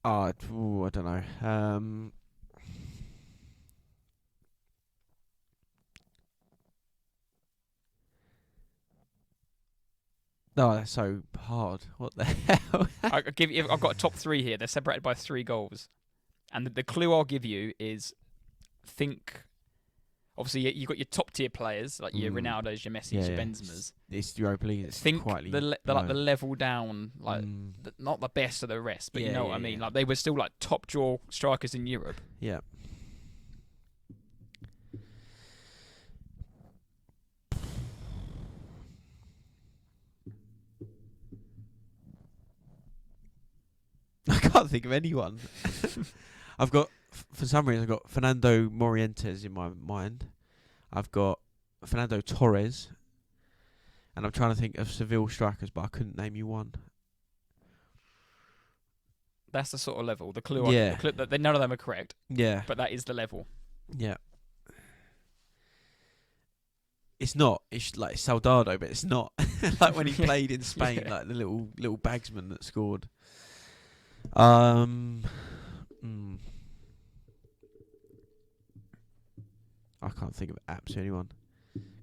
I don't know. No, that's so hard. What the hell? I've got a top 3 here. They're separated by 3 goals. And the clue I'll give you is, think... Obviously, you've got your top-tier players, like your Ronaldos, your Messis, your Benzemas. It's Europa League. It's think quietly the level down, like not the best of the rest, but you know what I mean. Like they were still like top draw strikers in Europe. Yeah. I can't think of anyone. I've got, for some reason, I've got Fernando Morientes in my mind. I've got Fernando Torres. And I'm trying to think of Seville strikers, but I couldn't name you one. That's the sort of level. The clue, none of them are correct. Yeah. But that is the level. Yeah. It's not. It's like Soldado, but it's not. like when he played in Spain, like the little bagsman that scored. I can't think of absolutely anyone.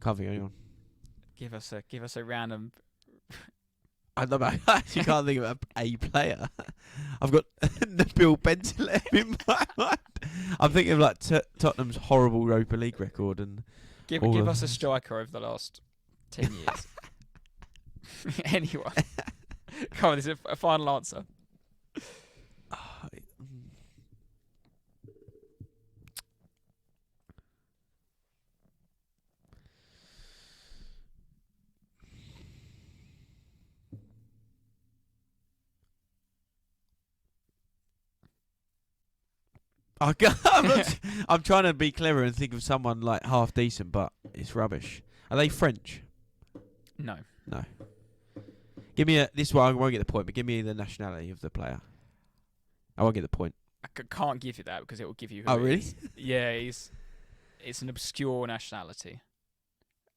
Can't think of anyone. Give us a random. I don't know. I actually can't think of a player. I've got Nabil Bentaleb in my mind. I'm thinking of like Tottenham's horrible Europa League record and. Give us a striker over the last 10 years. Anyone. Come on, this is a final answer. I'm trying to be clever and think of someone like half decent, but it's rubbish. Are they French? No. Give me this one. I won't get the point, but give me the nationality of the player. I won't get the point. I can't give you that because it will give you. Oh, really? Yeah, it's an obscure nationality.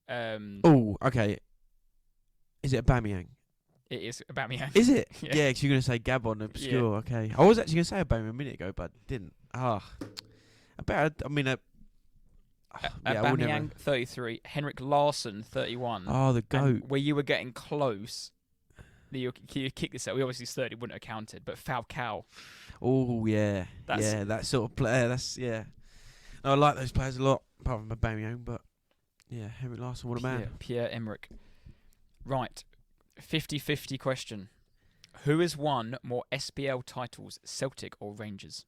Oh, okay. Is it Aubameyang? It is Aubameyang. Is it? Yeah, because you're going to say Gabon, obscure. Yeah. Okay. I was actually going to say Aubameyang a minute ago, but didn't. Aubameyang 33, Henrik Larsson 31. Oh, the GOAT. And where you were getting close, you kicked this out. We obviously 30 wouldn't have counted, but Falcao. Oh yeah, that sort of player. That's No, I like those players a lot, apart from Aubameyang, but yeah, Henrik Larsson, what a man. Pierre-Emerick. Right, 50-50 question. Who has won more SPL titles, Celtic or Rangers?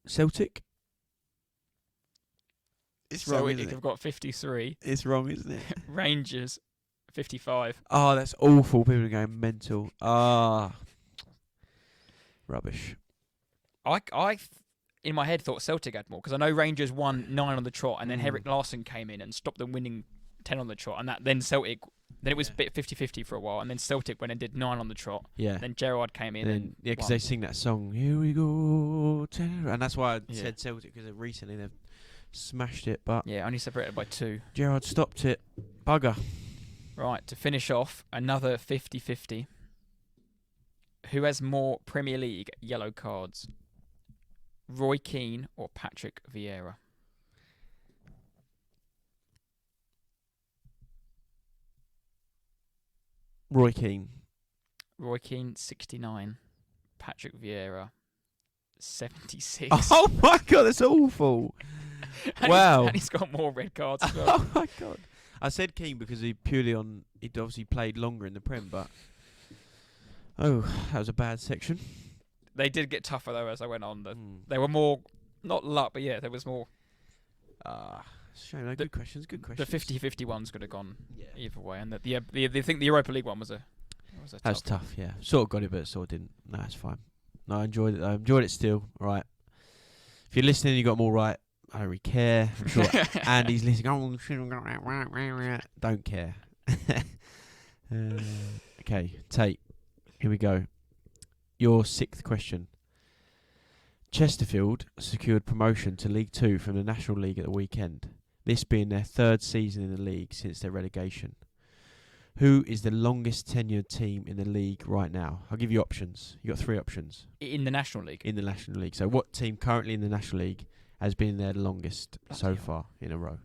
Celtic. It's wrong, Celtic isn't it? have got 53. It's wrong, isn't it? Rangers 55. Oh, that's awful. People are going mental. Rubbish. I in my head thought Celtic had more because I know Rangers won 9 on the trot and then Henrik Larsson came in and stopped them winning 10 on the trot, and then Celtic. Then it was a bit 50-50 for a while, and then Celtic went and did 9 on the trot. Yeah. Then Gerrard came in and because they sing that song, "Here we go," and that's why I said Celtic, because recently they've smashed it. But yeah, only separated by 2. Gerrard stopped it. Bugger. Right, to finish off, another 50-50. Who has more Premier League yellow cards? Roy Keane or Patrick Vieira? Roy Keane. Roy Keane 69. Patrick Vieira 76. Oh my god, that's awful. Wow. And he's got more red cards as well. Oh my god. I said Keane because he'd obviously played longer in the Prem, but that was a bad section. They did get tougher though as I went on. They were more, not luck, but yeah, there was more. Shame. Good questions. The 50-50 ones could have gone either way, and I think the Europa League one was a That's tough. Yeah, sort of got it, but sort of didn't. No, it's fine. No, I enjoyed it. I enjoyed it still. Right. If you're listening, you got them all right. I don't really care. I'm sure Andy's listening. Oh, don't care. Okay, Tate. Here we go. Your 6th question. Chesterfield secured promotion to League 2 from the National League at the weekend, this being their 3rd season in the league since their relegation. Who is the longest tenured team in the league right now? I'll give you options. You got 3 options. In the National League? In the National League. So what team currently in the National League has been there the longest so far in a row?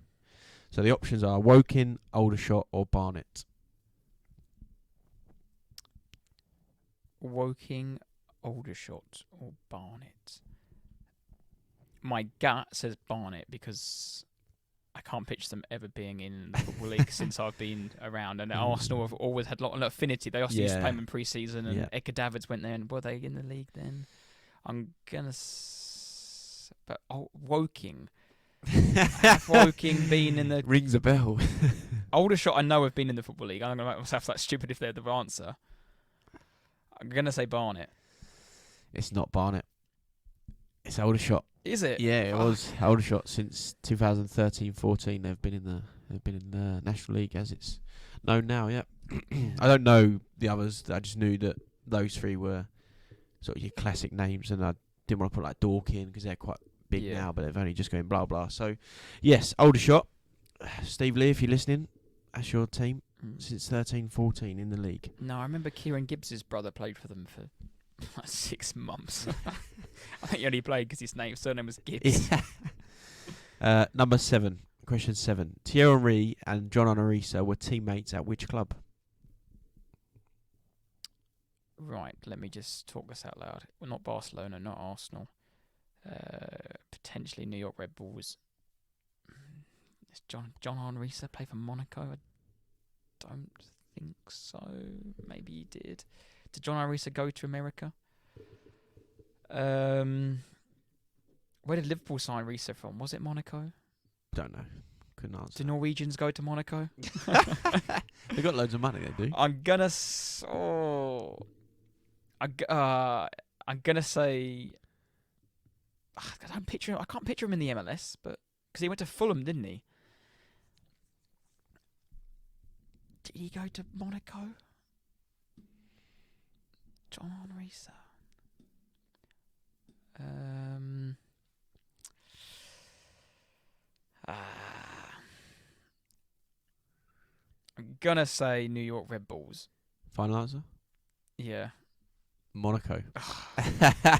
So the options are Woking, Aldershot or Barnet. Woking, Aldershot or Barnet. My gut says Barnet because I can't picture them ever being in the Football League since I've been around. And Arsenal have always had a lot of affinity. They also used to play them in pre-season, and Edgar Davids went there. And were they in the league then? I'm gonna. But Woking. Have Woking been in the... Rings a bell. Aldershot I know have been in the Football League. I'm going to make myself that stupid if they're the answer. I'm going to say Barnet. It's not Barnet. It's Aldershot. Is it? Yeah, it was Aldershot since 2013-14. They've been in the National League as it's known now. Yeah. I don't know the others. I just knew that those 3 were sort of your classic names, and I didn't want to put like Dorkin because they're quite big Yeah. now, but they've only just going blah blah. So, yes, Aldershot, Steve Lee, if you're listening, that's your team since 13-14 in the league. No, I remember Kieran Gibbs' brother played for them for like 6 months. I think he only played because his surname was Gibbs. Number 7, question 7. Thierry Henry and John Honorisa were teammates at which club? Right, let me just talk this out loud. Well, not Barcelona, not Arsenal. Potentially New York Red Bulls. Does John Henrisa play for Monaco? I don't think so. Maybe he did. Did John Henrisa go to America? Where did Liverpool sign Risa from? Was it Monaco? Don't know. Couldn't answer. Do Norwegians go to Monaco? They've got loads of money, they do. I'm gonna say. I can't picture him in the MLS, but because he went to Fulham, didn't he? Did he go to Monaco? John Henrisa. I'm gonna say New York Red Bulls. Final answer? Yeah. Monaco.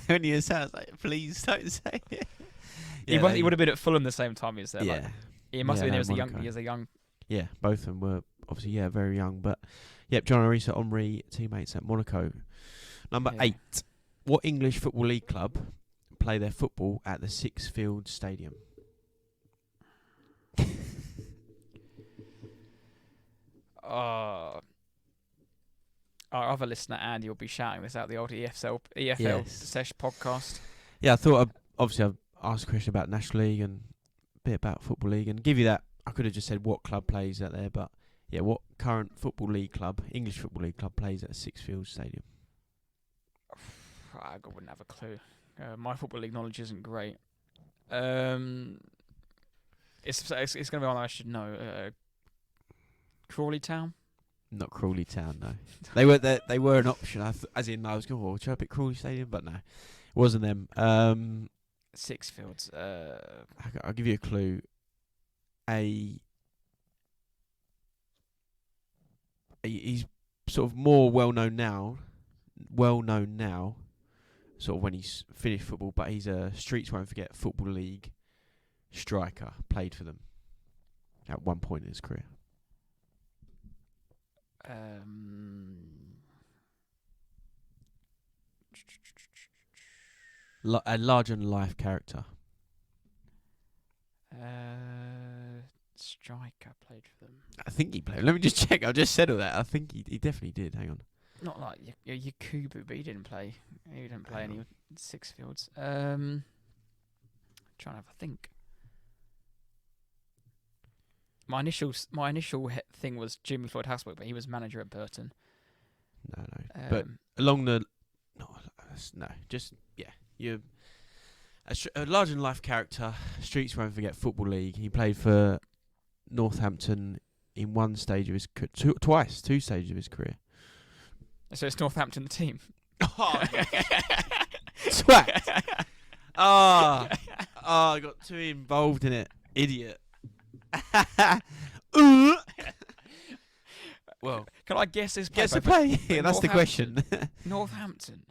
When you sounds like, please don't say it. He would have been at Fulham the same time he was there. Yeah. Like, he must have been there Monaco. as a young. Yeah, both of them were obviously very young. But yep, John Arisa, Henry, teammates at Monaco. Number 8. What English Football League club play their football at the Sixfield Stadium? Our other listener Andy will be shouting this out the old EFL Sesh podcast. Yeah, I thought I'd ask a question about National League and a bit about Football League and give you that. I could have just said what club plays out there, but yeah, what current Football League club, English Football League club, plays at Sixfield Stadium? I wouldn't have a clue. My Football League knowledge isn't great. It's going to be one I should know. Crawley Town? Not Crawley Town, no. They were an option. As in, I was going, should I pick Crawley Stadium? But no, it wasn't them. Sixfields. I'll give you a clue. He's sort of more well known now. Sort of when he's finished football, but he's a Streets Won't Forget Football League striker. Played for them at one point in his career. A larger-than-life character. Striker played for them. I think he played. Let me just check. I just said all that. I think he definitely did. Hang on. Not like Yakubu, but he didn't play. He didn't play any Sixfields. Trying to have a think. My initial thing was Jimmy Floyd Haswick, but he was manager at Burton. No. But along the just yeah, you're a larger than life character. Streets Won't Forget Football League. He played for Northampton in one stage of his two stages of his career. So it's Northampton the team. Oh, twat! I got too involved in it, idiot. Well, can I guess this? Guess the play. Yeah, that's the question. Northampton.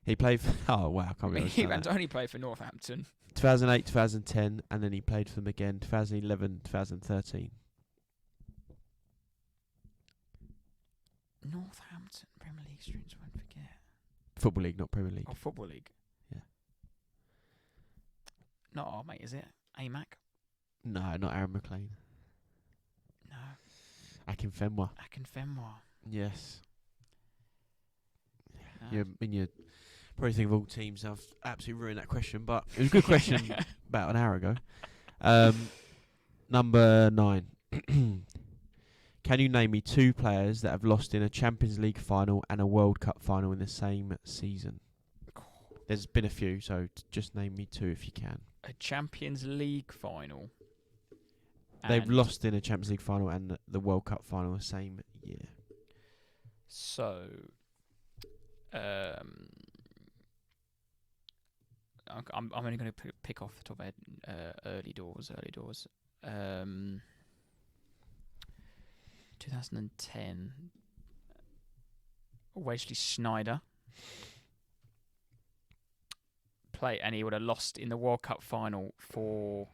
He played for... Oh, wow. I can't believe He only played for Northampton. 2008, 2010, and then he played for them again 2011, 2013. Northampton, Premier League, Streets Won't Forget. Football League, not Premier League. Oh, Football League. Yeah. Not our mate, is it? AMAC? No, not Aaron McLean. No. Akinfenwa. Yes. No. You're probably think of all teams. I've absolutely ruined that question, but it was a good question about an hour ago. Number 9. Can you name me 2 players that have lost in a Champions League final and a World Cup final in the same season? There's been a few, so just name me 2 if you can. A Champions League final. They've lost in a Champions League final and the World Cup final the same year. So, I'm only going to pick off the top of my head. Early doors. 2010. Wesley Sneijder and he would have lost in the World Cup final for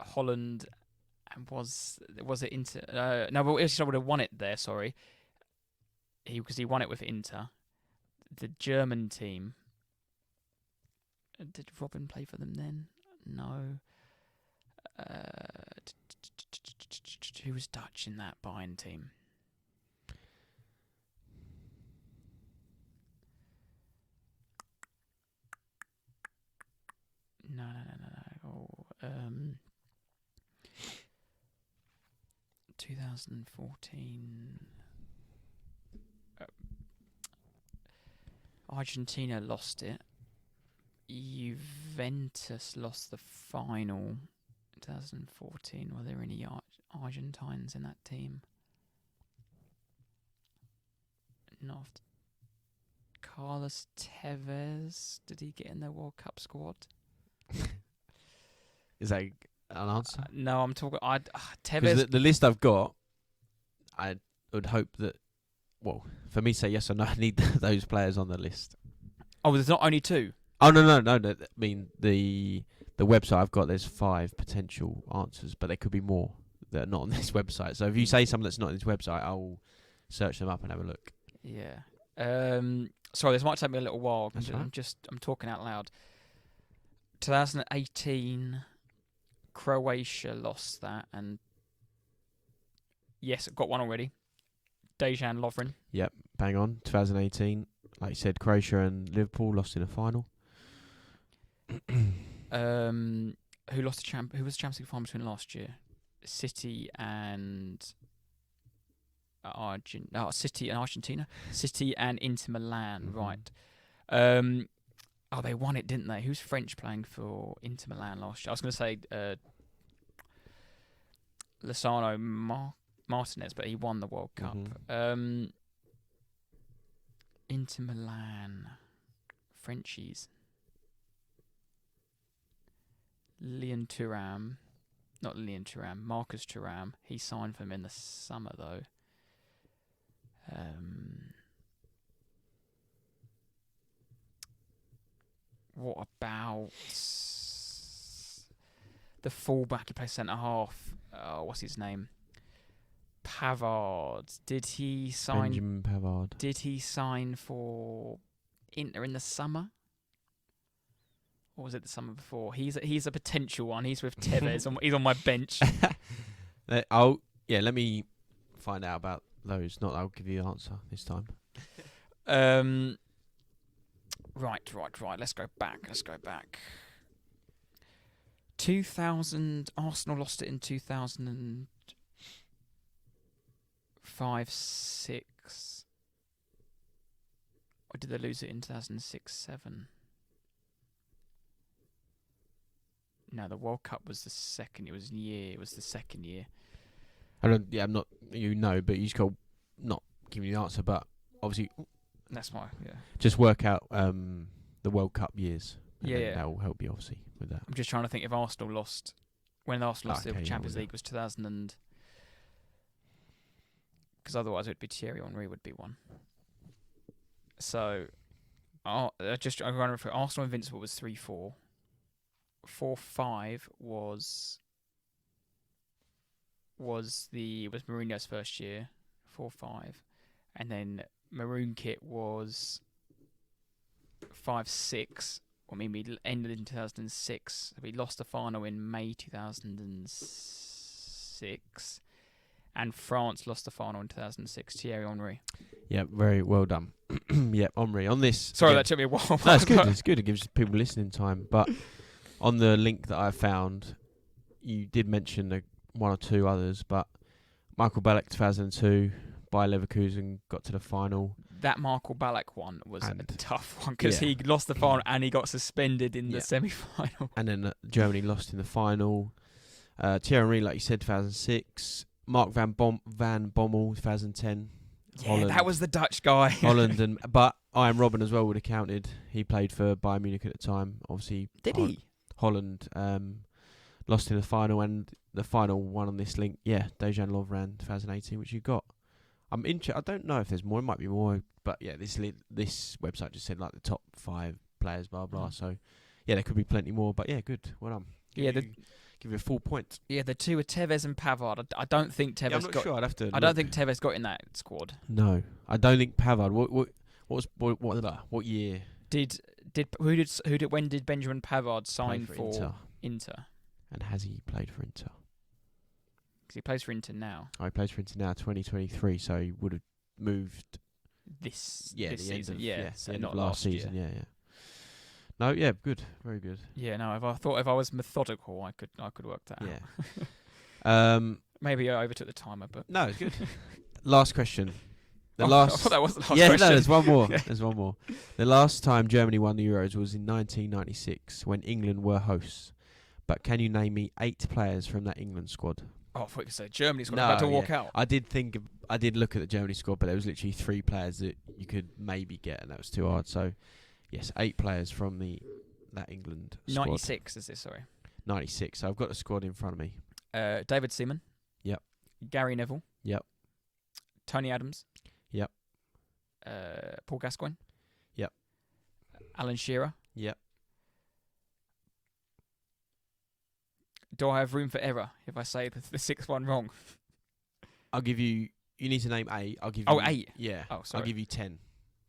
Holland. And was it Inter? No, but Wesley would have won it there. Sorry, because he won it with Inter. The German team. Did Robin play for them then? No. Who was Dutch in that Bayern team? No. Oh, 2014. Argentina lost it. Juventus lost the final. 2014. Were there any Argentines in that team? Not. Carlos Tevez. Did he get in the World Cup squad? Is that an answer? No, I'm talking. Tevez. Because the list I've got, I would hope that. Well, for me to say yes or no, I need those players on the list. Oh, there's not only two. Oh no! I mean the website I've got. There's 5 potential answers, but there could be more that are not on this website. So if you say something that's not on this website, I'll search them up and have a look. Yeah. Sorry, this might take me a little while. That's right. I'm talking out loud. 2018, Croatia lost that, and yes, I've got one already. Dejan Lovren. Yep, bang on. 2018, like you said, Croatia and Liverpool lost in a final. Who lost the Who was the Champions League final between last year? City and City and Argentina. City and Inter Milan. Mm-hmm. Right. They won it, didn't they? Who's French playing for Inter Milan last year? I was going to say Lissano Martinez, but he won the World Cup. Mm-hmm. Inter Milan, Frenchies. Marcus Thuram. He signed for him in the summer, though. What about the fullback who plays centre half? What's his name? Pavard. Did he sign? Benjamin Pavard. Did he sign for Inter in the summer? Or was it the summer before? He's a potential one. He's with Tevez. He's on my bench. Let me find out about those. Not I'll give you the answer this time. Right. Let's go back. 2000. Arsenal lost it in 2005-06. Or did they lose it in 2006-07? No, the World Cup was the second. It was the second year. I'm not. But you just got not giving you the answer. But obviously, that's why. Yeah. Just work out the World Cup years. Yeah. That will help you obviously with that. I'm just trying to think if Arsenal lost when Arsenal lost the Champions League was 2000 because otherwise it would be Thierry Henry would be one. So, I'm running through. Arsenal Invincible was 3-4. 4-5 was Mourinho's first year. 4-5, and then Maroon Kit was 5-6. We ended in 2006. We lost the final in May 2006, and France lost the final in 2006. Thierry Henry. Yeah, very well done. Yep, Henry on this. Sorry, that took me a while. No, it's good. It's good. It gives people listening time, but. On the link that I found, you did mention one or two others, but Michael Ballack 2002, Bayer Leverkusen got to the final. That Michael Ballack one was a tough one because he lost the final and he got suspended in the semi-final. And then Germany lost in the final. Thierry Henry, like you said, 2006. Mark Van Bommel, 2010. Yeah, Holland. that was the Dutch guy. Holland but Ian Robben as well would have counted. He played for Bayern Munich at the time. Obviously, Did he? Holland lost in the final, and the final one on this link, Dejan Lovren 2018, which you got. I don't know if there's more. It might be more, but yeah, this website just said like the top 5 players, blah blah. So yeah, there could be plenty more, but yeah, good. Well done. Give you a full point. Yeah, the two were Tevez and Pavard. I don't think Tevez I'm not got. sure. I'd have to. I don't think Tevez got in that squad. No, I don't think Pavard. What year when did Benjamin Pavard sign for Inter? And has he played for Inter? Because he plays for Inter now. Oh, he plays for Inter now, 2023. So he would have moved this the season. End of not last season. Yeah. No, yeah, good, very good. Yeah, no. If I was methodical, I could work that out. Maybe I overtook the timer, but no, it's good. Last question. I thought that was the last question. Yeah, no, there's one more. There's one more. The last time Germany won the Euros was in 1996 when England were hosts. But can you name me 8 players from that England squad? Oh, I thought you could say Germany's about to walk out. I did look at the Germany squad, but there was literally 3 players that you could maybe get, and that was too hard. So, yes, 8 players from that England squad. 96 is this? Sorry. 96. So I've got the squad in front of me. David Seaman. Yep. Gary Neville. Yep. Tony Adams. Yep. Paul Gascoigne. Yep. Alan Shearer. Yep. Do I have room for error if I say the 6th one wrong? I'll give you. You need to name 8. I'll give you. Oh, 8. Yeah. Oh, sorry. I'll give you 10.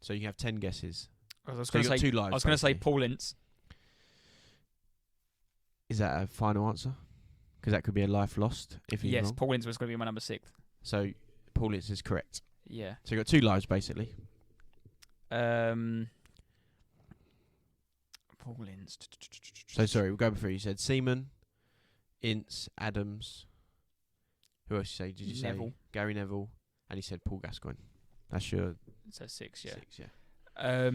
So you can have 10 guesses. I was So going you to got say 2 lives. I was going to say Paul Ince. Is that a final answer? Because that could be a life lost if he's wrong. Paul Ince was going to be my number 6th. So Paul Ince is correct. Yeah. So you got 2 lives basically. Paul Ince. So sorry, we'll go through. You said Seaman, Ince, Adams. Who else did you say? Did you Neville. say Gary Neville? And you said Paul Gascoigne. That's your So 6, yeah. 6, yeah.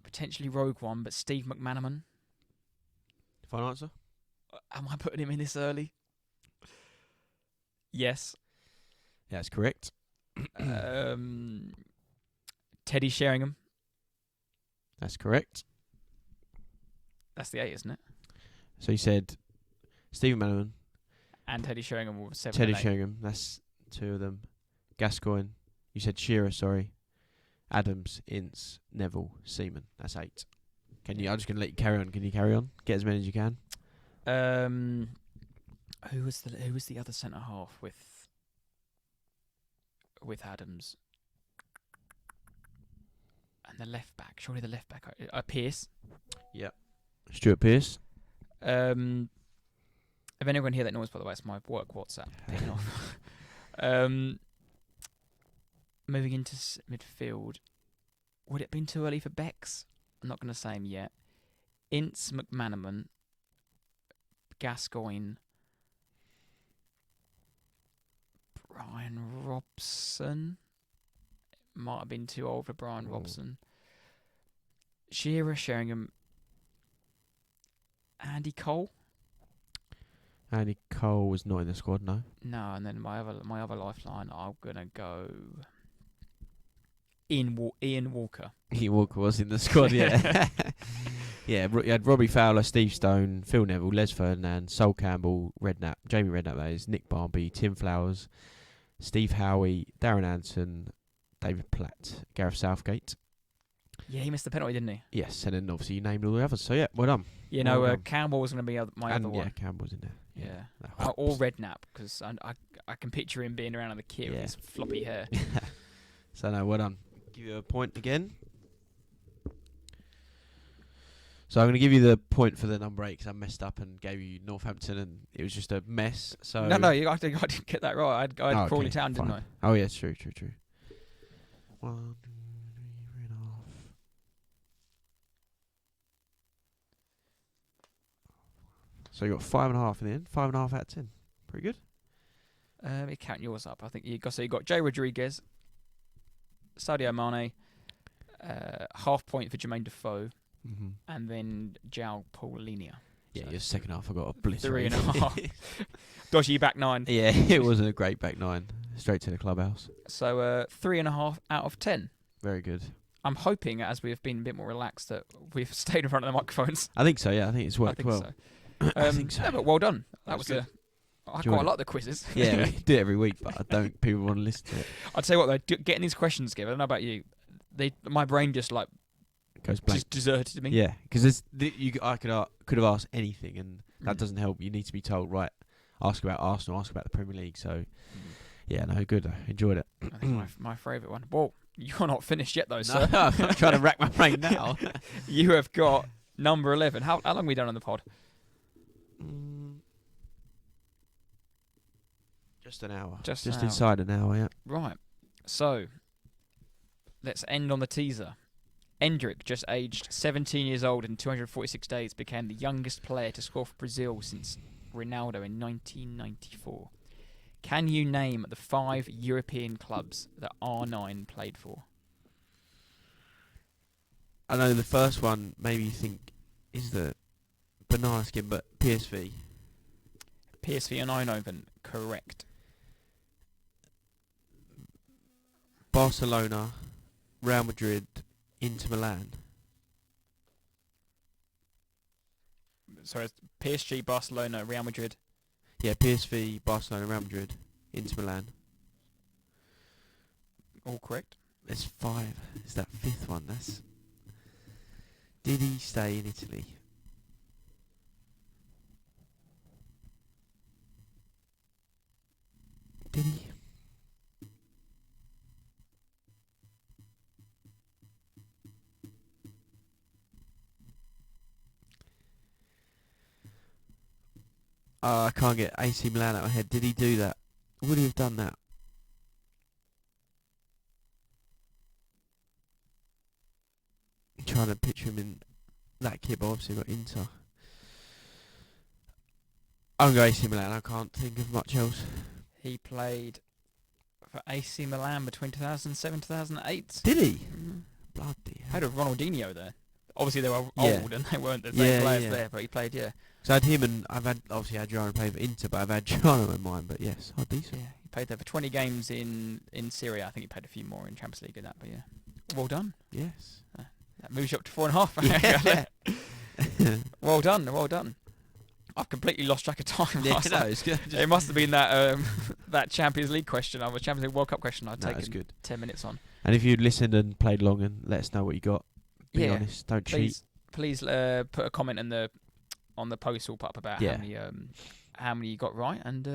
Potentially rogue one, but Steve McManaman. Final answer? Am I putting him in this early? Yes. Yeah, that's correct. Teddy Sheringham. That's correct. That's the 8, isn't it? So you said Stephen Manaman, And Teddy Sheringham were 7 Teddy and 8. Sheringham. That's 2 of them. Gascoigne. You said Shearer, sorry. Adams, Ince, Neville, Seaman. That's 8. Can you? I'm just going to let you carry on. Can you carry on? Get as many as you can. Who was the other centre half with Adams? And the left back. Surely the left back. Pearce. Yep. Stuart Pearce. If anyone hear that noise, by the way, it's my work WhatsApp. Taking off. Moving into midfield. Would it have been too early for Bex? I'm not going to say him yet. Ince, McManaman, Gascoigne, Brian Robson. Might have been too old for Brian Robson. Shearer, Sheringham, Andy Cole. Andy Cole was not in the squad, no. No, and then my other lifeline, I'm gonna go Ian Walker. Ian Walker was in the squad, yeah. Yeah, you had Robbie Fowler, Steve Stone, Phil Neville, Les Ferdinand, Sol Campbell, Jamie Redknapp, that is, Nick Barmby, Tim Flowers, Steve Howie, Darren Anson, David Platt, Gareth Southgate. Yeah, he missed the penalty, didn't he? Yes, and then obviously you named all the others. So yeah, well done. Yeah, well no, done. Campbell was going to be my other one. Yeah, Campbell's in there. Yeah. Or Redknapp, because I can picture him being around in the kit with his floppy hair. So no, well done. Give you a point again. So I'm going to give you the point for the number 8 because I messed up and gave you Northampton and it was just a mess. So No, I didn't get that right. I had Crawley Town, fine. didn't I? Oh yeah, true. 1, 2, 3 and a half. So you got 5.5 in the end. 5.5 out of 10. Pretty good. You count yours up. I think you got Jay Rodriguez, Sadio Mane, half point for Jermaine Defoe, and then João Paulinho. Yeah, So your second half I got obliterated. 3.5. Dodgy back 9. Yeah, it wasn't a great back 9. straight to the clubhouse. So 3.5 out of 10. Very good. I'm hoping, as we've been a bit more relaxed, that we've stayed in front of the microphones. I think so. Yeah, I think it's worked well. So. I think so. Yeah, but well done. That was good. I quite like the quizzes. Yeah, we do it every week, but I don't. People want to listen to it. I'd say what though, getting these questions together. I don't know about you. My brain just like goes blank. Just deserted me. Yeah, because I could have asked anything, and that doesn't help. You need to be told, right? Ask about Arsenal. Ask about the Premier League. So, yeah, no, good. I enjoyed it. I think my favourite one. Well, you're not finished yet though, sir. No, I'm trying to rack my brain now. You have got number 11. How long have we done on the pod? Just an hour. Just inside an hour, yeah. Right. So, let's end on the teaser. Endrick, just aged 17 years old and 246 days, became the youngest player to score for Brazil since Ronaldo in 1994. Can you name the 5 European clubs that R9 played for? I know the first one, maybe you think, is the banana skin, but PSV. PSV and Eindhoven, correct. Barcelona, Real Madrid, Inter Milan. So it's PSG, Barcelona, Real Madrid. Yeah, PSV, Barcelona, Real Madrid, Inter Milan. All correct. There's 5. It's that 5th one. Did he stay in Italy? Did he? I can't get AC Milan out of my head. Did he do that? Would he have done that? I'm trying to picture him in that kit, but obviously got Inter. I'm going AC Milan. I can't think of much else. He played for AC Milan between 2007 2008. Did he? Mm. Bloody hell. Had a Ronaldinho there. Obviously they were Yeah. old and they weren't the same players there, but he played, So I had him, and I've had obviously Adriano play for Inter, but I've had Adriano in mind. But yes, decent. Yeah, he played there for 20 games in Syria. I think he played a few more in Champions League and that, but yeah. Well done. Yes. That moves you up to 4.5. Yeah. Well done. I've completely lost track of time. Yeah, no, it's good. It must have been that that Champions League question, or Champions League World Cup question I'd taken good. 10 minutes on. And if you'd listened and played along, and let us know what you got. Be honest, don't cheat. Please put a comment on the post we'll put up about how many you got right, and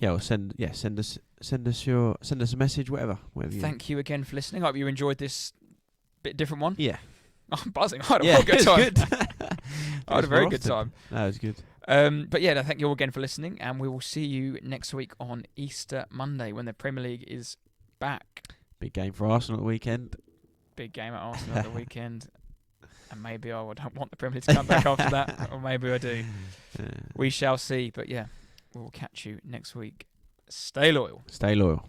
or send us a message, whatever. Thank you again for listening. I hope you enjoyed this bit different one. Yeah. I'm buzzing. I had a real good time. Good. I had a very good time. No, it was good. But yeah, thank you all again for listening, and we will see you next week on Easter Monday when the Premier League is back. Big game for Arsenal at the weekend. Big game at Arsenal at the weekend. And maybe I don't want the Premier League to come back after that, or maybe I do. We shall see. But yeah, we'll catch you next week. Stay loyal. Stay loyal.